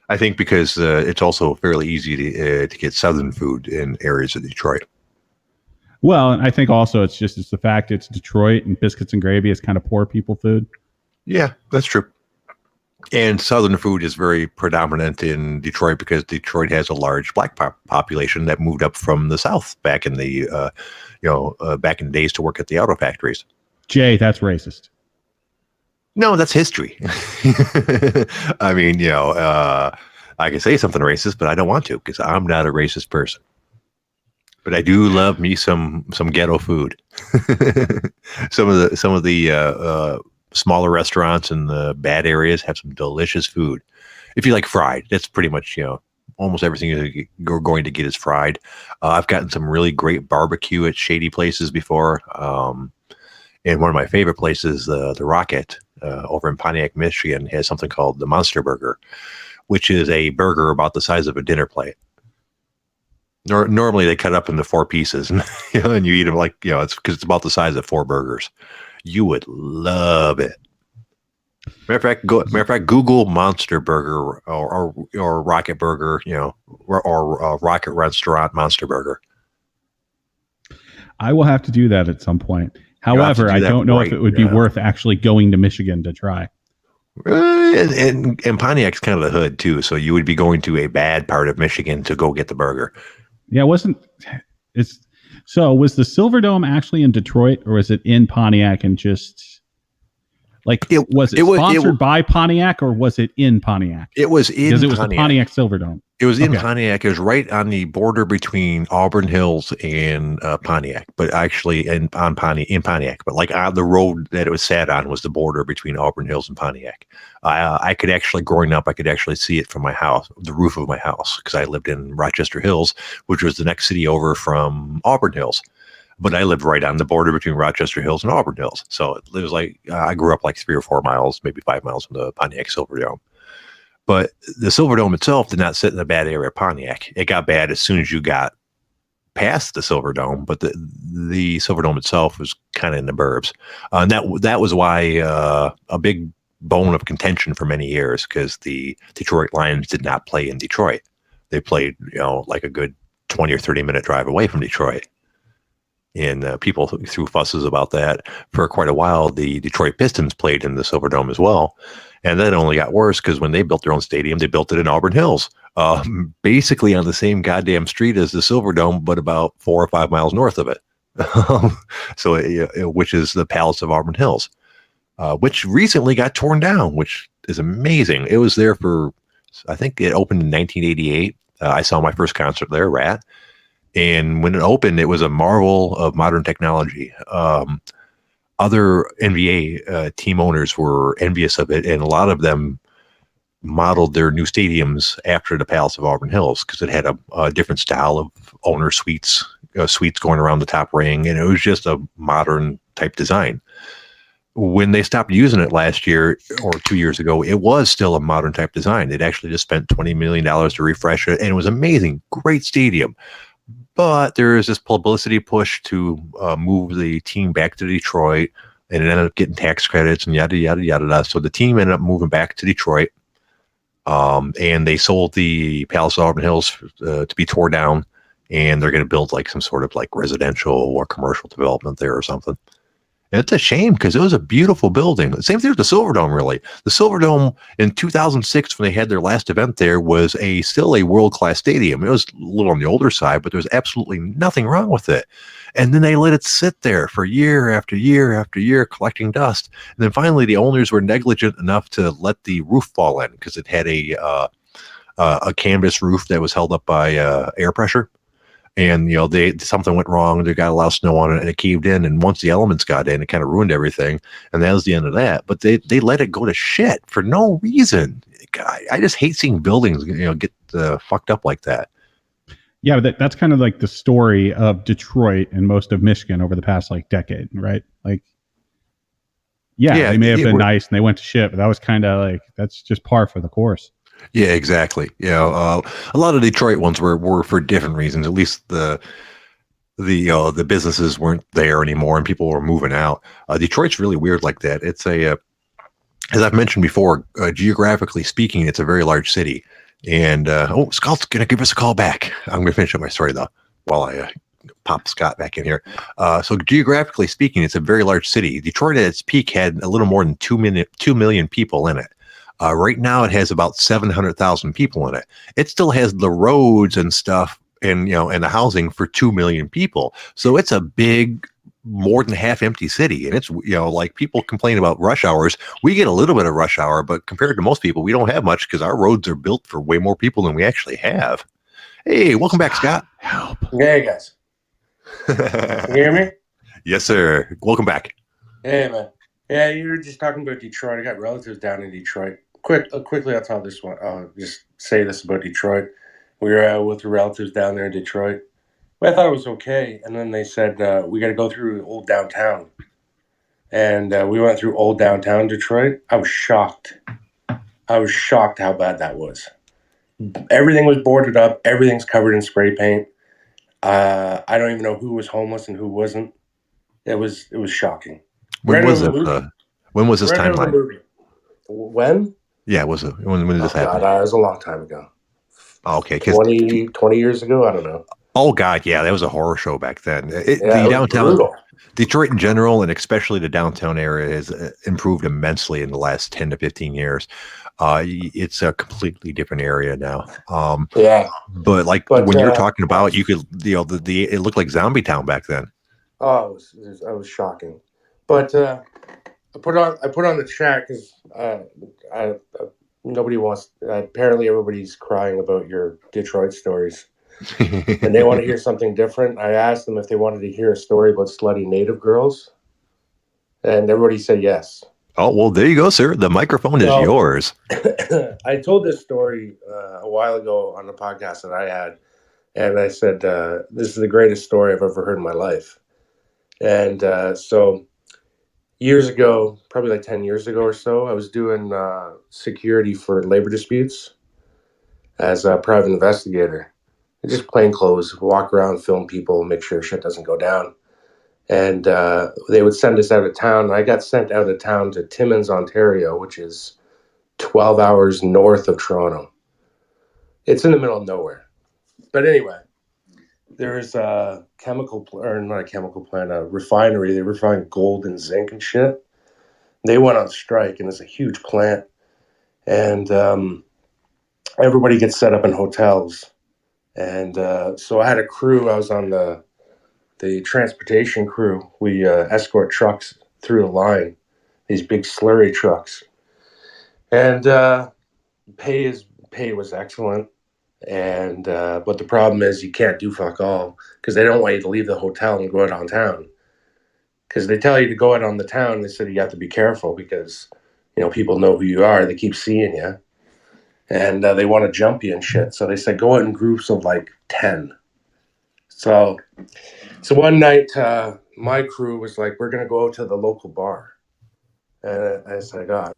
Speaker 2: I think because it's also fairly easy to get Southern food in areas of Detroit.
Speaker 1: Well, and I think also it's the fact it's Detroit and biscuits and gravy is kind of poor people food.
Speaker 2: Yeah, that's true. And Southern food is very predominant in Detroit because Detroit has a large black population that moved up from the South back in the, back in days to work at the auto factories.
Speaker 1: Jay, that's racist.
Speaker 2: No, that's history. I mean, I can say something racist, but I don't want to because I'm not a racist person. But I do love me some ghetto food. some of the smaller restaurants in the bad areas have some delicious food. If you like fried, that's pretty much almost everything you're going to get is fried. I've gotten some really great barbecue at shady places before. And one of my favorite places, the Rocket, over in Pontiac, Michigan, has something called the Monster Burger, which is a burger about the size of a dinner plate. Normally they cut up into 4 pieces, and and you eat them it's because it's about the size of 4 burgers. You would love it. Matter of fact, Google Monster Burger or Rocket Burger, or Rocket Restaurant Monster Burger.
Speaker 1: I will have to do that at some point. However, I don't know if it would be worth actually going to Michigan to try.
Speaker 2: And Pontiac's kind of the hood too, so you would be going to a bad part of Michigan to go get the burger.
Speaker 1: Yeah, was the Silverdome actually in Detroit, or was it in Pontiac and just was it sponsored by Pontiac, or was it in Pontiac?
Speaker 2: It was in
Speaker 1: because it was the Pontiac Silverdome.
Speaker 2: It was in Pontiac. It was right on the border between Auburn Hills and Pontiac, but actually in Pontiac. But like on the road that it was sat on was the border between Auburn Hills and Pontiac. I could actually, growing up, I could actually see it from my house, the roof of my house, because I lived in Rochester Hills, which was the next city over from Auburn Hills. But I lived right on the border between Rochester Hills and Auburn Hills. So it was like I grew up like 3 or 4 miles, maybe 5 miles from the Pontiac Silverdome. But the Silverdome itself did not sit in a bad area of Pontiac. It got bad as soon as you got past the Silverdome, but the Silverdome itself was kind of in the burbs. And that was why a big bone of contention for many years, because the Detroit Lions did not play in Detroit. They played, like a good 20 or 30 minute drive away from Detroit. And people threw fusses about that for quite a while. The Detroit Pistons played in the Silverdome as well. And that only got worse because when they built their own stadium, they built it in Auburn Hills, basically on the same goddamn street as the Silverdome, but about 4 or 5 miles north of it. Which is the Palace of Auburn Hills, which recently got torn down, which is amazing. It was there I think it opened in 1988. I saw my first concert there, Rat. And when it opened, it was a marvel of modern technology. Other NBA team owners were envious of it, and a lot of them modeled their new stadiums after the Palace of Auburn Hills because it had a different style of owner suites going around the top ring, and it was just a modern type design. When they stopped using it last year or 2 years ago, it was still a modern type design. They'd actually just spent $20 million to refresh it, and it was amazing, great stadium. But there is this publicity push to move the team back to Detroit, and it ended up getting tax credits and yada, yada, yada. So the team ended up moving back to Detroit, and they sold the Palace of Auburn Hills to be torn down, and they're going to build like some sort of like residential or commercial development there or something. And it's a shame because it was a beautiful building. Same thing with the Silverdome, really. The Silverdome in 2006, when they had their last event there, was still a world-class stadium. It was a little on the older side, but there was absolutely nothing wrong with it. And then they let it sit there for year after year after year, collecting dust. And then finally, the owners were negligent enough to let the roof fall in because it had a canvas roof that was held up by air pressure. And, something went wrong. They got a lot of snow on it and it caved in. And once the elements got in, it kind of ruined everything. And that was the end of that. But they let it go to shit for no reason. God, I just hate seeing buildings, get fucked up like that.
Speaker 1: Yeah, but that's kind of like the story of Detroit and most of Michigan over the past decade, right? They may have been nice and they went to shit, but that was kind of that's just par for the course.
Speaker 2: Yeah, exactly. A lot of Detroit ones were for different reasons. At least the businesses weren't there anymore, and people were moving out. Detroit's really weird like that. It's as I've mentioned before, geographically speaking, it's a very large city. And Scott's gonna give us a call back. I'm gonna finish up my story though while I pop Scott back in here. So geographically speaking, it's a very large city. Detroit at its peak had a little more than 2 million people in it. Right now, it has about 700,000 people in it. It still has the roads and stuff, and and the housing for 2 million people. So it's a big, more than half empty city. And it's like people complain about rush hours. We get a little bit of rush hour, but compared to most people, we don't have much because our roads are built for way more people than we actually have. Hey, welcome back, Scott.
Speaker 1: Help.
Speaker 4: Hey guys, you hear me?
Speaker 2: Yes, sir. Welcome back.
Speaker 4: Hey man. Yeah, you were just talking about Detroit. I got relatives down in Detroit. Quickly, I'll tell this one. I'll just say this about Detroit. We were with the relatives down there in Detroit. Well, I thought it was okay, and then they said we got to go through old downtown, and we went through old downtown Detroit. I was shocked. I was shocked how bad that was. Everything was boarded up. Everything's covered in spray paint. I don't even know who was homeless and who wasn't. It was shocking.
Speaker 2: When
Speaker 4: Right out
Speaker 2: was
Speaker 4: of
Speaker 2: it?
Speaker 4: the movie.
Speaker 2: When was this
Speaker 4: Right out of the
Speaker 2: timeline?
Speaker 4: movie. When?
Speaker 2: Yeah, was it? When did this happen?
Speaker 4: God, it was a long time ago.
Speaker 2: Oh, okay,
Speaker 4: 20 years ago? I don't know.
Speaker 2: Oh God, yeah, that was a horror show back then.
Speaker 4: Yeah,
Speaker 2: The
Speaker 4: it was
Speaker 2: downtown
Speaker 4: brutal.
Speaker 2: Detroit in general, and especially the downtown area, has improved immensely in the last 10 to 15 years. It's a completely different area now.
Speaker 4: Yeah.
Speaker 2: But like
Speaker 4: But,
Speaker 2: when you're talking about, you could, it looked like Zombie Town back then.
Speaker 4: Oh, it was shocking. But I put on the chat because nobody wants. Apparently, everybody's crying about your Detroit stories, and they want to hear something different. I asked them if they wanted to hear a story about slutty native girls, and everybody said yes.
Speaker 2: Oh, well, there you go, sir. The microphone is
Speaker 4: Well,
Speaker 2: yours.
Speaker 4: I told this story a while ago on the podcast that I had, and I said this is the greatest story I've ever heard in my life. And so years ago, probably like 10 years ago or so, I was doing security for labor disputes as a private investigator. Just plain clothes, walk around, film people, make sure shit doesn't go down. And they would send us out of town. I got sent out of town to Timmins, Ontario, which is 12 hours north of Toronto. It's in the middle of nowhere. But anyway, there's a not a chemical plant, a refinery. They refine gold and zinc and shit. They went on strike, and it's a huge plant. And everybody gets set up in hotels. And so I had a crew. I was on the transportation crew. We escort trucks through the line, these big slurry trucks. And pay was excellent. And but the problem is you can't do fuck all because they don't want you to leave the hotel and go out on town. Because they tell you to go out on the town, they said you have to be careful because people know who you are. They keep seeing you, and they want to jump you and shit. So they said go out in groups of like 10. So one night my crew was like, we're gonna go out to the local bar, and I said, God,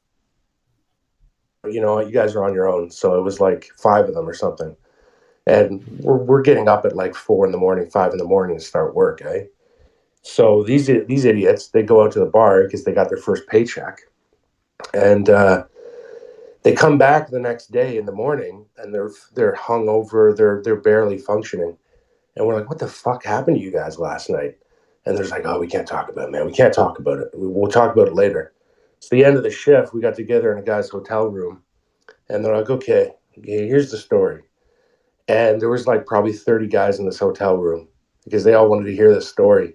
Speaker 4: you guys are on your own. So it was like 5 of them or something. And we're getting up at like 4 in the morning, 5 in the morning to start work, eh? So these idiots, they go out to the bar because they got their first paycheck, and they come back the next day in the morning, and they're hungover, they're barely functioning, and we're like, what the fuck happened to you guys last night? And they're like, oh, we can't talk about it, man. We can't talk about it. We'll talk about it later. It's the end of the shift. We got together in a guy's hotel room, and they're like, okay, here's the story. And there was like probably 30 guys in this hotel room because they all wanted to hear this story.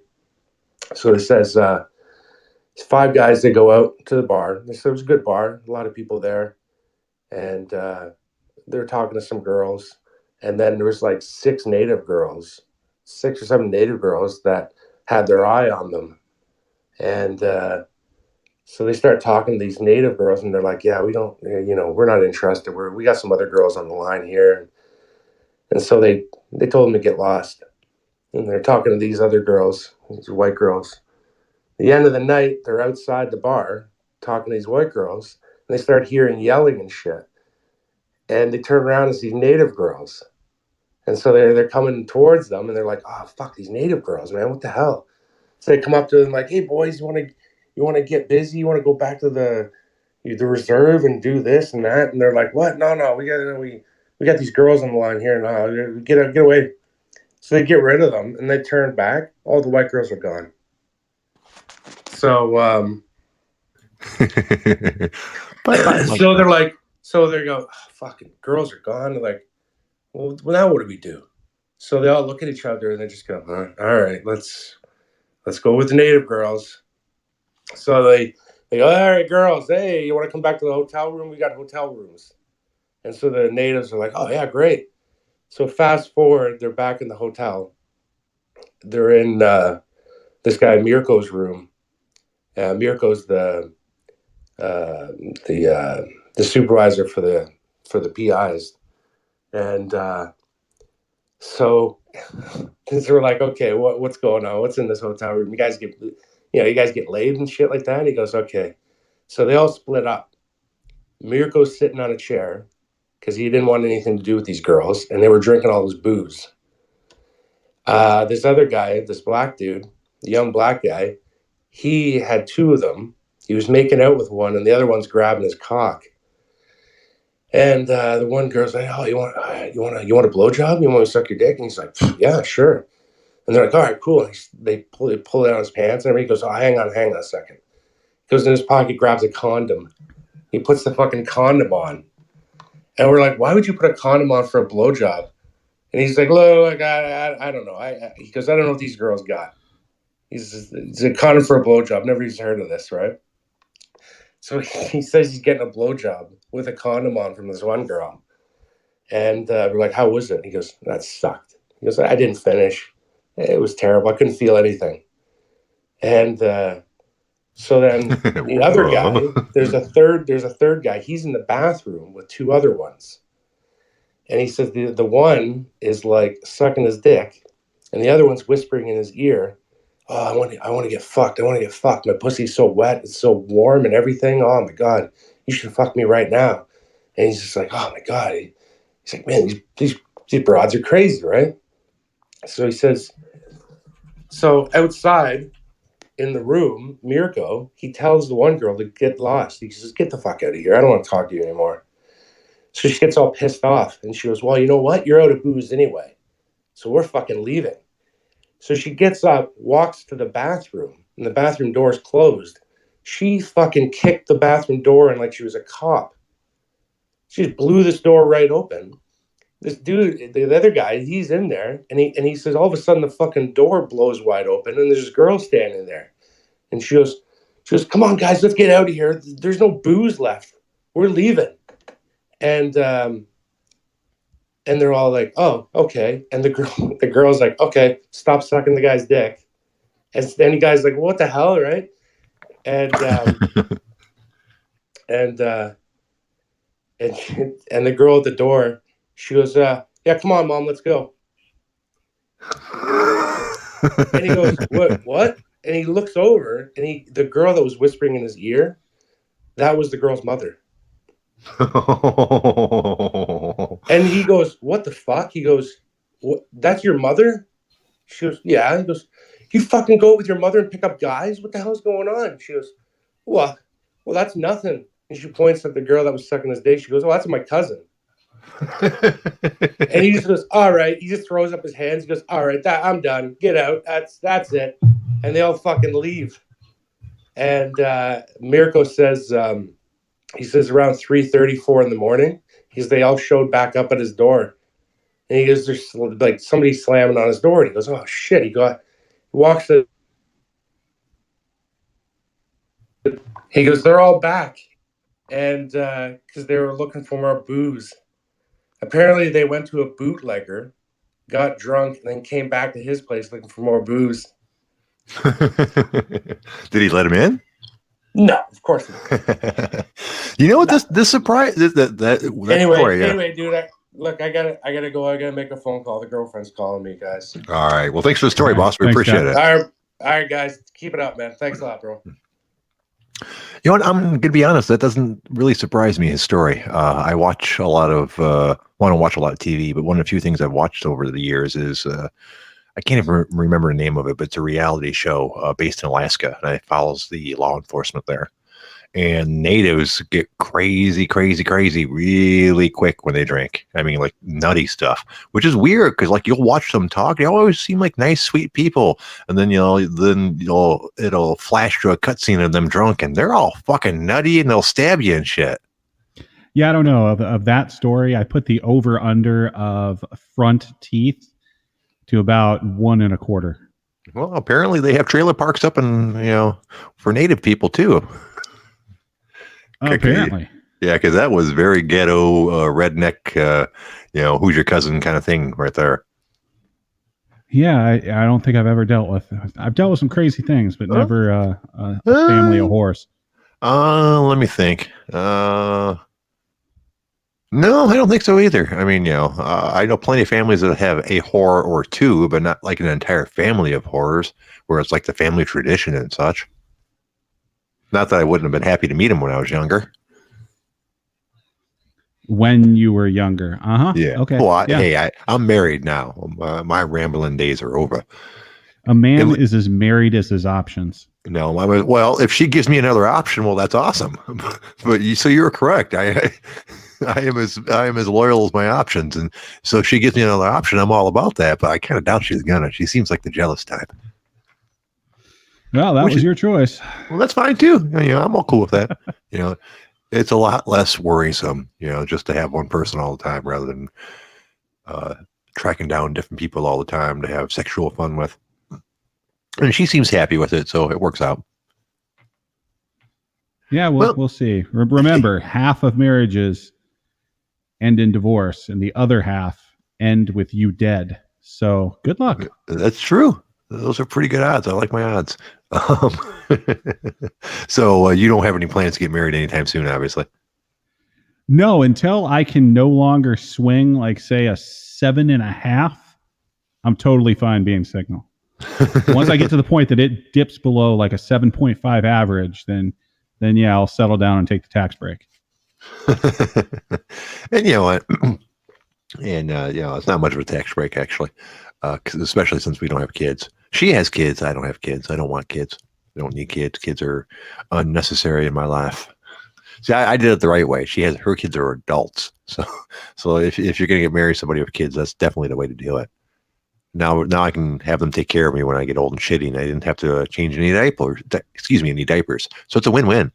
Speaker 4: So it says, 5 guys, they go out to the bar. They said it was a good bar, a lot of people there. And they're talking to some girls. And then there was like 6 or 7 native girls that had their eye on them. And so they start talking to these native girls, and they're like, yeah, we don't, we're not interested. We got some other girls on the line here. And so they told them to get lost. And they're talking to these other girls, these white girls. At the end of the night, they're outside the bar talking to these white girls, and they start hearing yelling and shit. And they turn around and see native girls. And so they're coming towards them, and they're like, oh, fuck, these native girls, man, what the hell? So they come up to them like, hey, boys, you want to get busy? You want to go back to the reserve and do this and that? And they're like, what? No, we we got these girls on the line here now. Get away. So they get rid of them, and they turn back. All the white girls are gone. So, so they're like, so they go, oh, fucking girls are gone. They're like, well, now what do we do? So they all look at each other and they just go, all right, let's go with the native girls. So they go, all right, girls, hey, you want to come back to the hotel room? We got hotel rooms. And so the natives are like, oh yeah, great. So fast forward, they're back in the hotel. They're in this guy Mirko's room. Mirko's the supervisor for the PIs, and so we're like, okay, what's going on? What's in this hotel room? You guys get laid and shit like that. And he goes, okay. So they all split up. Mirko's sitting on a chair because he didn't want anything to do with these girls, and they were drinking all this booze. This other guy, this black dude, the young black guy, he had two of them. He was making out with one, and the other one's grabbing his cock. And the one girl's like, "Oh, you want a blowjob? You want me to suck your dick?" And he's like, "Yeah, sure." And they're like, "All right, cool." And they pull it out his pants, and everybody goes, "Oh, hang on a second." He goes in his pocket, grabs a condom. He puts the fucking condom on, and we're like, "Why would you put a condom on for a blowjob?" And he's like, "Look, I don't know." He goes, "I don't know what these girls got." It's a condom for a blowjob. Never even heard of this, right? So he says he's getting a blowjob with a condom on from this one girl. And we're like, how was it? He goes, that sucked. He goes, I didn't finish. It was terrible. I couldn't feel anything. And so then the other guy, there's a third guy. He's in the bathroom with two other ones. And he says the one is like sucking his dick, and the other one's whispering in his ear, "Oh, I want to get fucked. I want to get fucked. My pussy's so wet. It's so warm and everything. Oh my God, you should fuck me right now." And he's just like, "Oh my God." He's like, "Man, these broads are crazy, right?" So he says, so outside in the room, Mirko, he tells the one girl to get lost. He says, "Get the fuck out of here. I don't want to talk to you anymore." So she gets all pissed off, and she goes, "Well, you know what? You're out of booze anyway, so we're fucking leaving." So she gets up, walks to the bathroom, and the bathroom door is closed. She fucking kicked the bathroom door in like she was a cop. She just blew this door right open. This dude, the other guy, he's in there, and he says all of a sudden the fucking door blows wide open, and there's this girl standing there, and she goes, "Come on, guys, let's get out of here. There's no booze left. We're leaving." And they're all like, "Oh, okay." And the girl's like, "Okay, stop sucking the guy's dick." And then the guy's like, "What the hell, right?" And and the girl at the door, she goes, "Yeah, come on, mom, let's go." And he goes, "What?" And he looks over, and the girl that was whispering in his ear, that was the girl's mother. And he goes, "What the fuck?" He goes, "That's your mother?" She goes, "Yeah." He goes, "You fucking go with your mother and pick up guys? What the hell's going on?" She goes, well, that's nothing." And she points at the girl that was sucking his dick. She goes, "Oh, that's my cousin." And he just goes, "All right." He just throws up his hands. He goes, "All right, I'm done. Get out. That's it." And they all fucking leave. And Mirko says, he says around 3:34 in the morning, they all showed back up at his door. And he goes, there's like somebody slamming on his door. And he goes, "Oh shit." He walks to, he goes, "They're all back." And because they were looking for more booze. Apparently they went to a bootlegger, got drunk, and then came back to his place looking for more booze.
Speaker 2: Did he let him in?
Speaker 4: No, of course not.
Speaker 2: You know what? This surprise that
Speaker 4: anyway,
Speaker 2: story,
Speaker 4: anyway, dude. I gotta go. I gotta make a phone call. The girlfriend's calling me, guys.
Speaker 2: All right. Well, thanks for the story, boss. We appreciate it.
Speaker 4: All right, guys. Keep it up, man. Thanks a lot, bro.
Speaker 2: You know what? I'm going to be honest. That doesn't really surprise me, his story. I watch a lot of, want to watch a lot of TV, but one of the few things I've watched over the years is, I can't even remember the name of it, but it's a reality show based in Alaska, and it follows the law enforcement there. And natives get crazy, crazy, crazy really quick when they drink. I mean, like nutty stuff, which is weird because like you'll watch them talk. They always seem like nice, sweet people, and then it'll flash to a cutscene of them drunk, and they're all fucking nutty, and they'll stab you and shit.
Speaker 1: Yeah, I don't know of that story. I put the over under of front teeth to about 1.25.
Speaker 2: Well, apparently they have trailer parks up in for native people too.
Speaker 1: Apparently.
Speaker 2: Yeah, because that was very ghetto, redneck, who's your cousin kind of thing right there.
Speaker 1: Yeah, I don't think I've ever dealt with. I've dealt with some crazy things, but never a family of whores.
Speaker 2: Let me think. No, I don't think so either. I mean, I know plenty of families that have a horror or two, but not like an entire family of horrors, where it's like the family tradition and such. Not that I wouldn't have been happy to meet him when I was younger.
Speaker 1: When you were younger.
Speaker 2: Yeah.
Speaker 1: Okay.
Speaker 2: Well,
Speaker 1: yeah.
Speaker 2: Hey, I'm married now. My rambling days are over.
Speaker 1: A man is as married as his options.
Speaker 2: No, well, if she gives me another option, well, that's awesome. But so you're correct. I am as loyal as my options, and so if she gives me another option, I'm all about that. But I kind of doubt she's gonna. She seems like the jealous type.
Speaker 1: Well, that was your choice.
Speaker 2: Well, that's fine too. I'm all cool with that. It's a lot less worrisome, just to have one person all the time rather than tracking down different people all the time to have sexual fun with. And she seems happy with it, so it works out.
Speaker 1: Yeah, we'll see. Remember, half of marriages end in divorce, and the other half end with you dead. So good luck.
Speaker 2: That's true. Those are pretty good odds. I like my odds. So you don't have any plans to get married anytime soon, obviously.
Speaker 1: No, until I can no longer swing, like say a 7.5, I'm totally fine being single. Once I get to the point that it dips below like a 7.5 average, then yeah, I'll settle down and take the tax break.
Speaker 2: And you know what? And it's not much of a tax break actually, especially since we don't have kids. She has kids. I don't have kids. I don't want kids. I don't need kids. Kids are unnecessary in my life. See, I did it the right way. Her kids are adults. So if you're going to get married to somebody with kids, that's definitely the way to do it. Now I can have them take care of me when I get old and shitty, and I didn't have to change any diapers. So it's a win-win.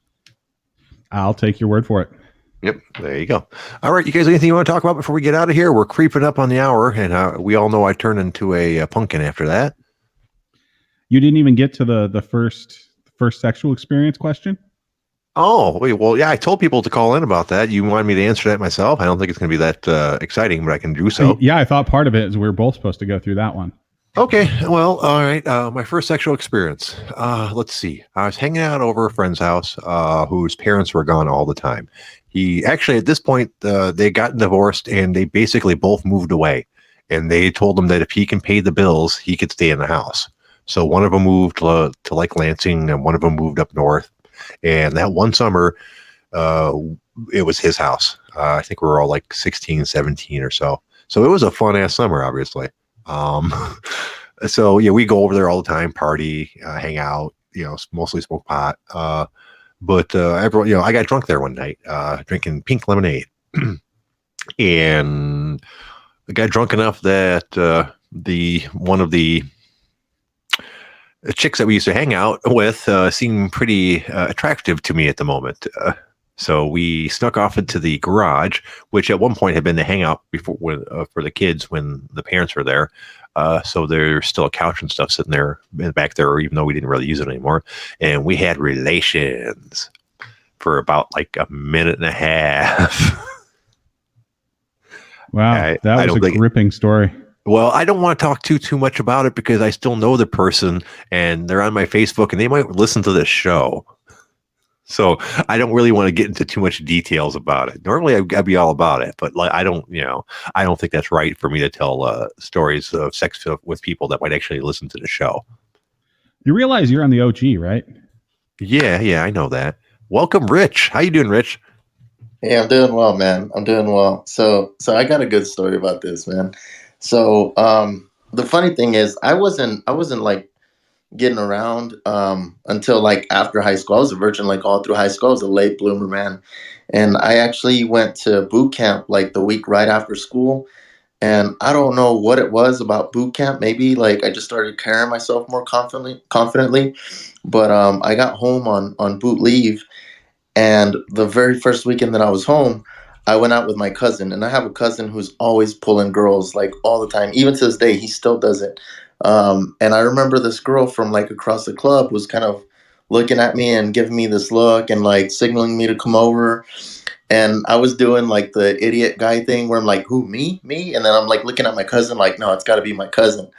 Speaker 1: I'll take your word for it.
Speaker 2: Yep, there you go. All right, you guys, anything you want to talk about before we get out of here? We're creeping up on the hour, and we all know I turn into a pumpkin after that.
Speaker 1: You didn't even get to the first sexual experience question?
Speaker 2: Oh, wait, well, yeah, I told people to call in about that. You wanted me to answer that myself? I don't think it's going to be that exciting, but I can do so.
Speaker 1: Yeah, I thought part of it is we were both supposed to go through that one.
Speaker 2: Okay, well, all right. My first sexual experience. Let's see. I was hanging out over a friend's house whose parents were gone all the time. He actually, at this point, they got divorced and they basically both moved away. And they told him that if he can pay the bills, he could stay in the house. So one of them moved to like Lansing and one of them moved up north. And that one summer, it was his house. I think we were all like 16, 17 or so. So it was a fun ass summer, obviously. So yeah, we go over there all the time, party, hang out, mostly smoke pot. But everyone, I got drunk there one night, drinking pink lemonade. And I got drunk enough that one of the chicks that we used to hang out with seemed pretty attractive to me at the moment. So we snuck off into the garage, which at one point had been the hangout before for the kids when the parents were there. So there's still a couch and stuff sitting there back there, even though we didn't really use it anymore. And we had relations for about like a minute and a half.
Speaker 1: Wow, that was a gripping story.
Speaker 2: Well, I don't want to talk too much about it because I still know the person and they're on my Facebook and they might listen to this show. So I don't really want to get into too much details about it. Normally I'd be all about it, but like I don't think that's right for me to tell stories of sex with people that might actually listen to the show. You
Speaker 1: realize you're on the OG, right?
Speaker 2: Yeah, I know that. Welcome, Rich. How you doing, Rich?
Speaker 6: Hey, I'm doing well, man. I'm doing well. So I got a good story about this, man. So the funny thing is, I wasn't like getting around until like after high school. I was a virgin like all through high school. I was a late bloomer, man. And I actually went to boot camp like the week right after school. And I don't know what it was about boot camp. Maybe like I just started carrying myself more confidently. But I got home on boot leave, and the very first weekend that I was home, I went out with my cousin, and I have a cousin who's always pulling girls like all the time. Even to this day, he still does it. And I remember this girl from like across the club was kind of looking at me and giving me this look and like signaling me to come over. And I was doing like the idiot guy thing where I'm like, who, me? And then I'm like looking at my cousin, like, no, it's got to be my cousin.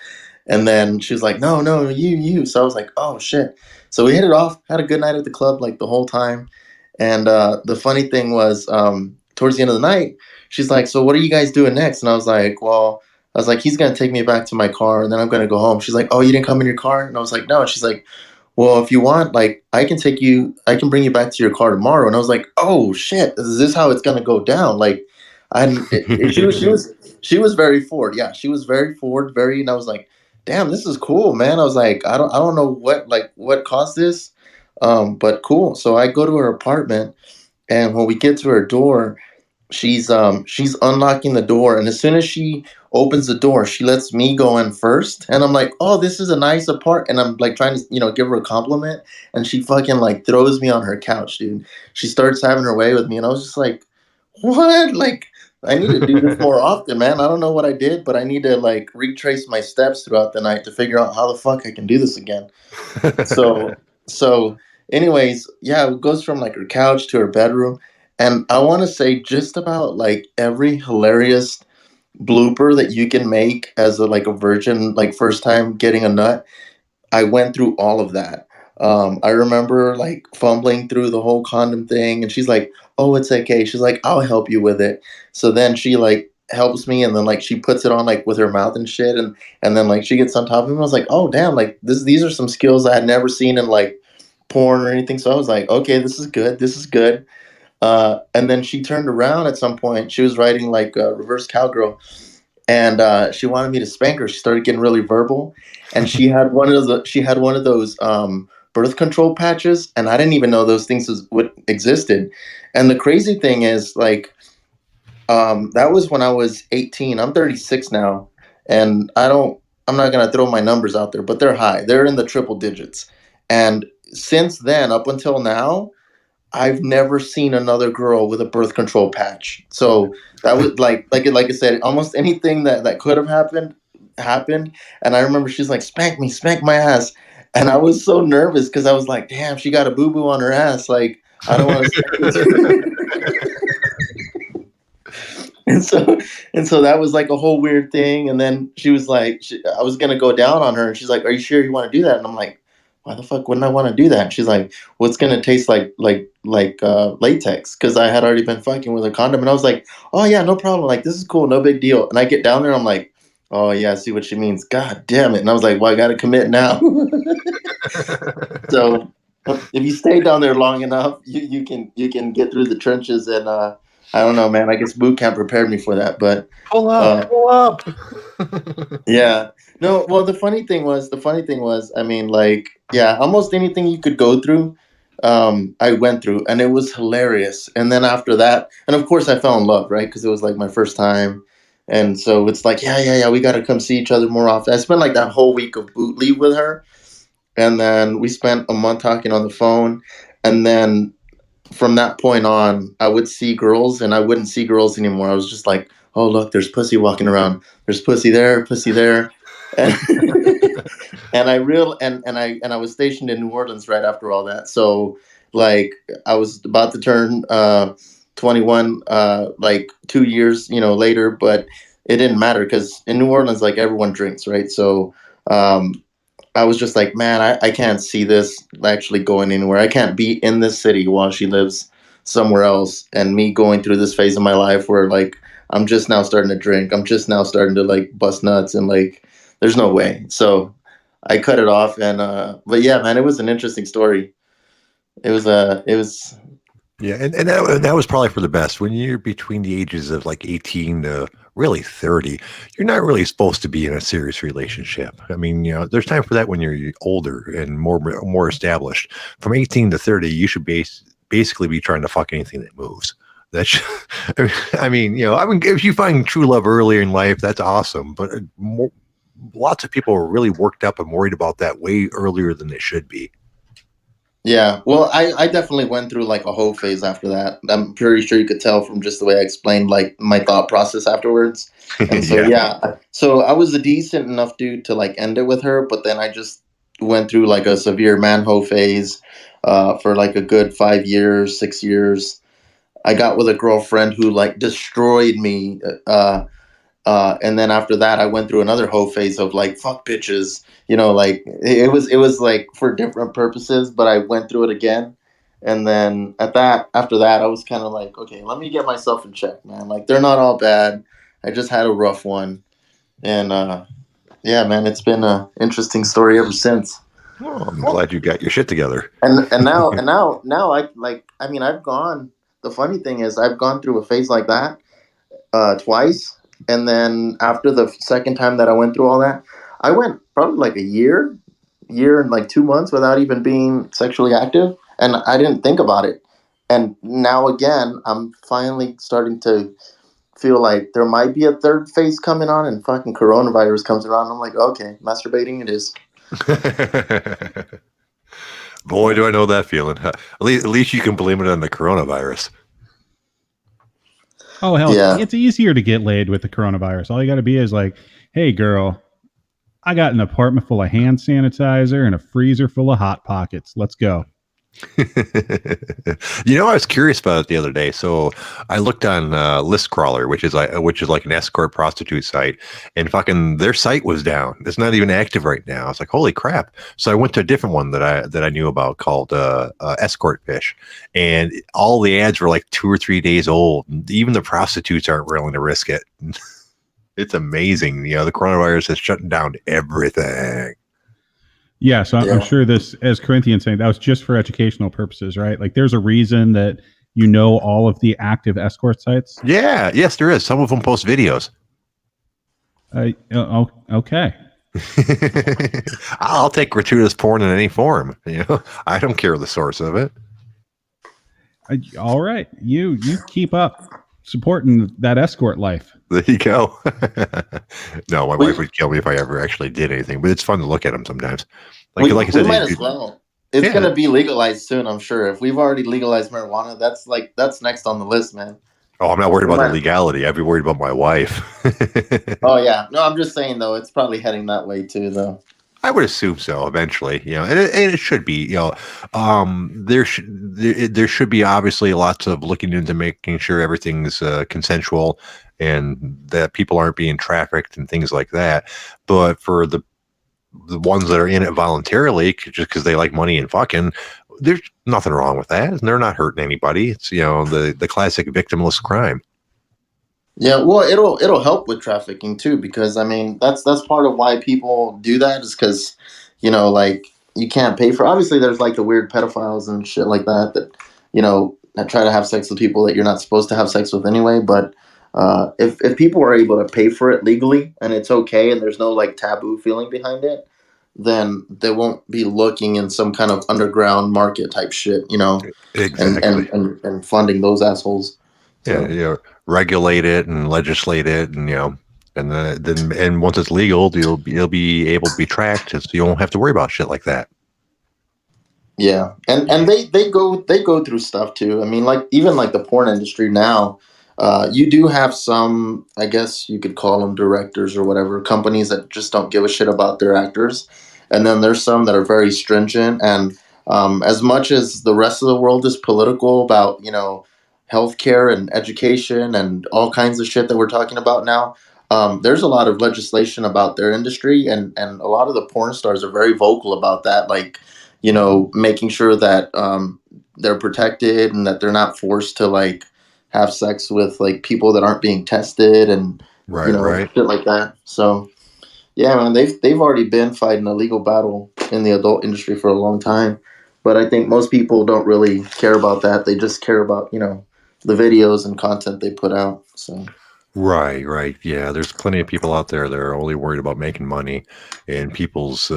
Speaker 6: And then she was like, no, you. So I was like, oh shit. So we hit it off, had a good night at the club like the whole time. And the funny thing was, towards the end of the night, she's like, so what are you guys doing next? And I was like, he's going to take me back to my car and then I'm going to go home. She's like, oh, you didn't come in your car? And I was like, no. And she's like, well, if you want, like, I can bring you back to your car tomorrow. And I was like, oh shit, is this how it's going to go down? Like, she was very forward. Yeah, she was very forward, and I was like, damn, this is cool, man. I was like, I don't know what caused this, but cool. So I go to her apartment, and when we get to her door, she's unlocking the door, and as soon as she opens the door, she lets me go in first, and I'm like, oh, this is a nice apartment, and I'm like trying to give her a compliment, and she fucking like throws me on her couch, dude. She starts having her way with me, and I was just like, what? Like, I need to do this more often, man. I don't know what I did, but I need to like retrace my steps throughout the night to figure out how the fuck I can do this again. So, so, anyways, yeah, it goes from like her couch to her bedroom, and I want to say just about like every hilarious blooper that you can make as a virgin, like first time getting a nut. I went through all of that. I remember like fumbling through the whole condom thing, and she's like, "Oh, it's okay." She's like, "I'll help you with it." So then she like helps me, and then like she puts it on like with her mouth and shit, and then like she gets on top of him. I was like, "Oh, damn!" Like these are some skills I had never seen in like porn or anything. So I was like, "Okay, this is good. This is good." And then she turned around at some point. She was riding like a reverse cowgirl, and she wanted me to spank her. She started getting really verbal, and she had one of those birth control patches, and I didn't even know those things what existed. And the crazy thing is, like, that was when I was 18. I'm 36 now, and I'm not gonna throw my numbers out there, but they're high. They're in the triple digits. And since then, up until now, I've never seen another girl with a birth control patch. So that was like I said, almost anything that could have happened. And I remember she's like, spank my ass. And I was so nervous because I was like, damn, she got a boo boo on her ass. Like, I don't want to spank it. and so and so that was like a whole weird thing. And then she was like, I was gonna go down on her, and she's like, "Are you sure you want to do that?" And I'm like, "Why the fuck wouldn't I want to do that?" And she's like, "Well, it's gonna taste like latex," because I had already been fucking with a condom, and I was like, "Oh yeah, no problem. Like this is cool, no big deal." And I get down there, I'm like, "Oh yeah, I see what she means. God damn it!" And I was like, "Well, I gotta commit now." So if you stay down there long enough, you can get through the trenches, and I don't know, man. I guess boot camp prepared me for that, but
Speaker 2: Pull
Speaker 6: uh,
Speaker 2: up.
Speaker 6: yeah. No, well, the funny thing was, I mean, like, yeah, almost anything you could go through, I went through, and it was hilarious. And then after that, and of course, I fell in love, right? Because it was like my first time, and so it's like, yeah, we got to come see each other more often. I spent like that whole week of boot leave with her, and then we spent a month talking on the phone, and then from that point on, I would see girls and I wouldn't see girls anymore. I was just like, oh look, there's pussy walking around. There's pussy there, pussy there. And, and I was stationed in New Orleans right after all that. So like I was about to turn 21 like 2 years, later, but it didn't matter because in New Orleans like everyone drinks, right? So um I was just like, man, I can't see this actually going anywhere. I can't be in this city while she lives somewhere else, and me going through this phase of my life where like I'm just now starting to drink. I'm just now starting to like bust nuts, and like there's no way. So I cut it off, and but yeah, man, it was an interesting story. It was
Speaker 2: Yeah, and that was probably for the best. When you're between the ages of like 18 to really 30, you're not really supposed to be in a serious relationship. I mean, there's time for that when you're older and more established. From 18 to 30, you should basically be trying to fuck anything that moves. That's, I mean, if you find true love earlier in life, that's awesome. But lots of people are really worked up and worried about that way earlier than they should be.
Speaker 6: Yeah, well, I definitely went through like a whole phase after that. I'm pretty sure you could tell from just the way I explained like my thought process afterwards. And so
Speaker 2: Yeah.
Speaker 6: so I was a decent enough dude to like end it with her, but then I just went through like a severe manho phase for like a good 5 years, 6 years. I got with a girlfriend who like destroyed me. And then after that, I went through another whole phase of like fuck bitches, like it was like for different purposes, but I went through it again. And then after that, I was kind of like, okay, let me get myself in check, man. Like they're not all bad. I just had a rough one, and yeah, man, it's been a interesting story ever since.
Speaker 2: Well, I'm glad you got your shit together.
Speaker 6: And now I mean, I've gone. The funny thing is, I've gone through a phase like that twice. And then after the second time that I went through all that, I went probably like a year and like 2 months without even being sexually active. And I didn't think about it. And now again, I'm finally starting to feel like there might be a third phase coming on, and fucking coronavirus comes around. I'm like, okay, masturbating it is.
Speaker 2: Boy, do I know that feeling. At least you can blame it on the coronavirus.
Speaker 1: Oh hell,
Speaker 6: Yeah.
Speaker 1: it's easier to get laid with the coronavirus. All you got to be is like, hey girl, I got an apartment full of hand sanitizer and a freezer full of hot pockets. Let's go.
Speaker 2: I was curious about it the other day. So I looked on List Crawler, which is like an escort prostitute site, and fucking their site was down. It's not even active right now. It's like, holy crap. So I went to a different one that I knew about called Escort Fish, and all the ads were like 2 or 3 days old. Even the prostitutes aren't willing to risk it. It's amazing. The coronavirus is shutting down everything.
Speaker 1: Yeah, so
Speaker 6: Yeah.
Speaker 1: I'm sure this, as Corinthians saying, that was just for educational purposes, right? Like, there's a reason that all of the active escort sites.
Speaker 2: Yeah, yes, there is. Some of them post videos.
Speaker 1: Okay.
Speaker 2: I'll take gratuitous porn in any form. I don't care the source of it.
Speaker 1: All right, you keep up supporting that escort life.
Speaker 2: There you go. No, my wife would kill me if I ever actually did anything, but it's fun to look at them sometimes. Like I said,
Speaker 6: we might as well. It's gonna be legalized soon, I'm sure. If we've already legalized marijuana, that's next on the list, man.
Speaker 2: Oh, I'm not worried about the legality. I'd be worried about my wife.
Speaker 6: Oh yeah, no, I'm just saying though, it's probably heading that way too, though.
Speaker 2: I would assume so eventually, and it should be, there should be obviously lots of looking into making sure everything's consensual and that people aren't being trafficked and things like that. But for the ones that are in it voluntarily, just because they like money and fucking, there's nothing wrong with that. And they're not hurting anybody. It's, the classic victimless crime.
Speaker 6: Yeah, well, it'll help with trafficking too, because I mean that's part of why people do that is because, like you can't pay for. Obviously, there's like the weird pedophiles and shit like that try to have sex with people that you're not supposed to have sex with anyway. But if people are able to pay for it legally and it's okay and there's no like taboo feeling behind it, then they won't be looking in some kind of underground market type shit,
Speaker 2: Exactly.
Speaker 6: and funding those assholes. So.
Speaker 2: Yeah, regulate it and legislate it, and then once it's legal, you'll be able to be tracked, so you won't have to worry about shit like that.
Speaker 6: Yeah, and they go through stuff too. I mean, like even like the porn industry now, you do have some, I guess you could call them directors or whatever, companies that just don't give a shit about their actors, and then there's some that are very stringent. And as much as the rest of the world is political about healthcare and education and all kinds of shit that we're talking about now, there's a lot of legislation about their industry, and a lot of the porn stars are very vocal about that, like making sure that they're protected and that they're not forced to like have sex with like people that aren't being tested and
Speaker 2: right.
Speaker 6: shit like that. So yeah, man, they've already been fighting a legal battle in the adult industry for a long time. But I think most people don't really care about that. They just care about the videos and content they put out. So
Speaker 2: Right. Yeah, there's plenty of people out there that are only worried about making money, and people's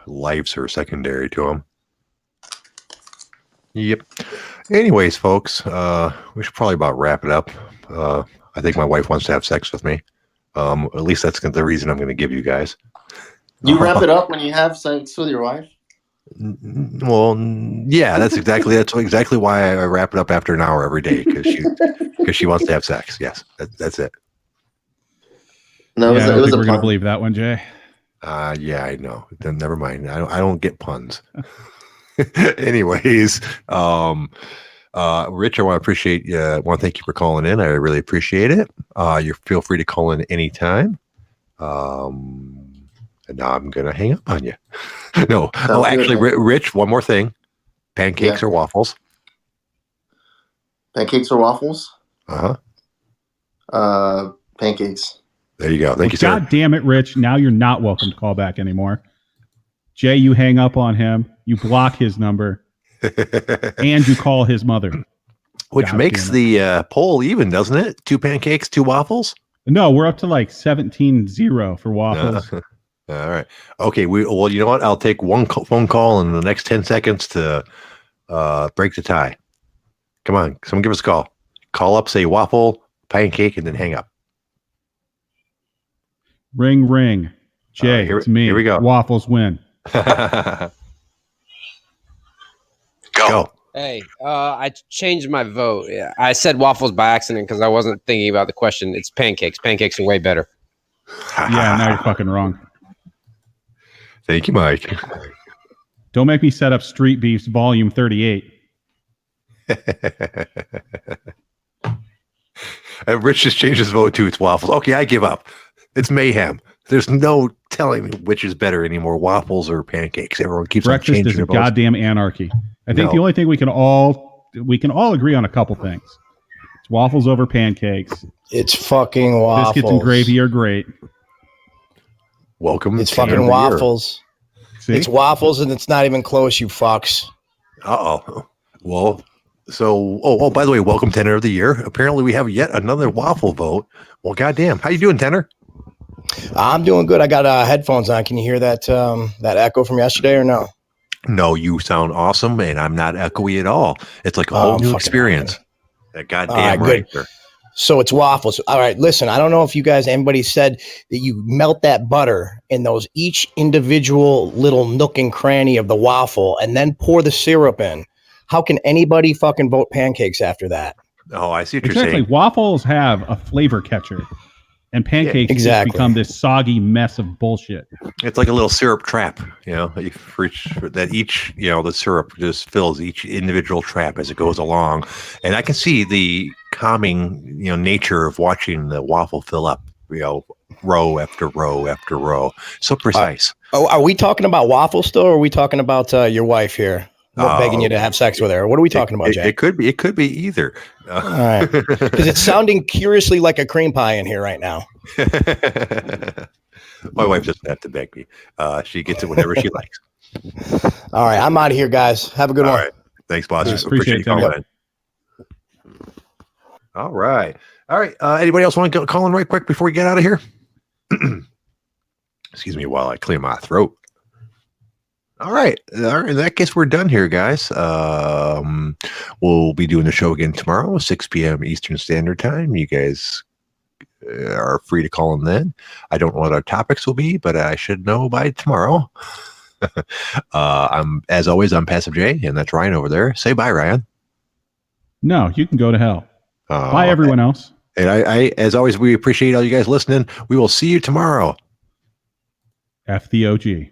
Speaker 2: lives are secondary to them. Yep. Anyways, folks, we should probably about wrap it up. I think my wife wants to have sex with me. At least that's the reason I'm going to give you guys.
Speaker 6: You wrap it up when you have sex with your wife?
Speaker 2: Well, yeah, that's exactly why I wrap it up after an hour every day, because she wants to have sex. Yes, that's it.
Speaker 6: No,
Speaker 1: Yeah, I don't
Speaker 6: it was
Speaker 1: think
Speaker 6: a
Speaker 1: we're going to
Speaker 6: pun.
Speaker 1: believe that one, Jay.
Speaker 2: Yeah, I know. Then never mind. I don't get puns. Anyways, Rich, I want to thank you for calling in. I really appreciate it. You feel free to call in anytime. And now I'm gonna hang up on you. No.
Speaker 6: Sounds
Speaker 2: Actually,
Speaker 6: good.
Speaker 2: Rich, one more thing. Pancakes
Speaker 6: Yeah.
Speaker 2: or waffles?
Speaker 6: Pancakes or waffles?
Speaker 2: Uh-huh.
Speaker 6: Pancakes.
Speaker 2: There you go. Thank you, sir.
Speaker 1: God damn it, Rich. Now you're not welcome to call back anymore. Jay, you hang up on him. You block his number. And you call his mother.
Speaker 2: Which
Speaker 1: God
Speaker 2: makes
Speaker 1: damn it.
Speaker 2: the poll even, doesn't it? 2 pancakes, 2 waffles?
Speaker 1: No, we're up to like 17-0 for waffles.
Speaker 2: All right. Okay. Well, you know what? I'll take one phone call in the next 10 seconds to break the tie. Come on. Someone give us a call. Call up, say waffle, pancake, and then hang up.
Speaker 1: Ring, ring. Jay,
Speaker 2: here
Speaker 1: it's me.
Speaker 2: we go.
Speaker 1: Waffles win.
Speaker 2: Go.
Speaker 5: Hey, I changed my vote. Yeah, I said waffles by accident because I wasn't thinking about the question. It's pancakes. Pancakes are way better.
Speaker 1: Yeah, now you're fucking wrong.
Speaker 2: Thank you, Mike.
Speaker 1: Don't make me set up Street Beefs Volume 38.
Speaker 2: And Rich just changed his vote to it's waffles. Okay, I give up. It's mayhem. There's no telling me which is better anymore, waffles or pancakes. Everyone keeps on
Speaker 1: Breakfast
Speaker 2: changing
Speaker 1: is a
Speaker 2: their votes.
Speaker 1: goddamn anarchy. I think
Speaker 2: No.
Speaker 1: the only thing we can all agree on a couple things. It's waffles over pancakes.
Speaker 7: It's fucking waffles.
Speaker 1: Biscuits and gravy are great.
Speaker 2: Welcome.
Speaker 7: It's
Speaker 2: to the
Speaker 7: fucking
Speaker 2: year.
Speaker 7: waffles.
Speaker 1: See?
Speaker 7: It's waffles, and it's not even close, you fucks.
Speaker 2: Uh-oh. Well, so, oh, by the way, welcome Tenor of the Year. Apparently we have yet another waffle vote. Well, goddamn. How you doing, Tenor?
Speaker 7: I'm doing good. I got headphones on. Can you hear that that echo from yesterday or no?
Speaker 2: No, you sound awesome, and I'm not echoey at all. It's like a
Speaker 7: Oh,
Speaker 2: whole
Speaker 7: I'm
Speaker 2: new
Speaker 7: fucking
Speaker 2: experience.
Speaker 7: happy.
Speaker 2: That goddamn
Speaker 7: All right,
Speaker 2: right,
Speaker 7: good.
Speaker 2: sir.
Speaker 7: So it's waffles. All right, listen, I don't know if you guys, anybody said that you melt that butter in those each individual little nook and cranny of the waffle and then pour the syrup in. How can anybody fucking vote pancakes after that?
Speaker 2: Oh, I see what you're
Speaker 1: Exactly.
Speaker 2: saying.
Speaker 1: Waffles have a flavor catcher, and pancakes just
Speaker 7: exactly.
Speaker 1: become this soggy mess of bullshit.
Speaker 2: It's like a little syrup trap, that each, the syrup just fills each individual trap as it goes along. And I can see the calming, nature of watching the waffle fill up, row after row after row. So precise.
Speaker 7: Oh, are we talking about waffles still, or are we talking about your wife here begging you to have sex with her? What are we talking about, Jay?
Speaker 2: It could be either.
Speaker 7: All right, because it's sounding curiously like a cream pie in here right now.
Speaker 2: My wife doesn't have to beg me. She gets it whenever she likes.
Speaker 7: All right, I'm out of here, guys. Have a good
Speaker 2: All
Speaker 7: one.
Speaker 2: right. Thanks, boss.
Speaker 1: Yeah, appreciate
Speaker 2: you
Speaker 1: it, Tony.
Speaker 2: calling in. All right. Anybody else want to call in right quick before we get out of here? Excuse me while I clear my throat. All right. In that case, we're done here, guys. We'll be doing the show again tomorrow, 6 p.m. Eastern Standard Time. You guys are free to call in then. I don't know what our topics will be, but I should know by tomorrow. As always, I'm Passive J, and that's Ryan over there. Say bye, Ryan.
Speaker 1: No, you can go to hell. Bye, everyone else.
Speaker 2: And I, as always, we appreciate all you guys listening. We will see you tomorrow.
Speaker 1: F the OG.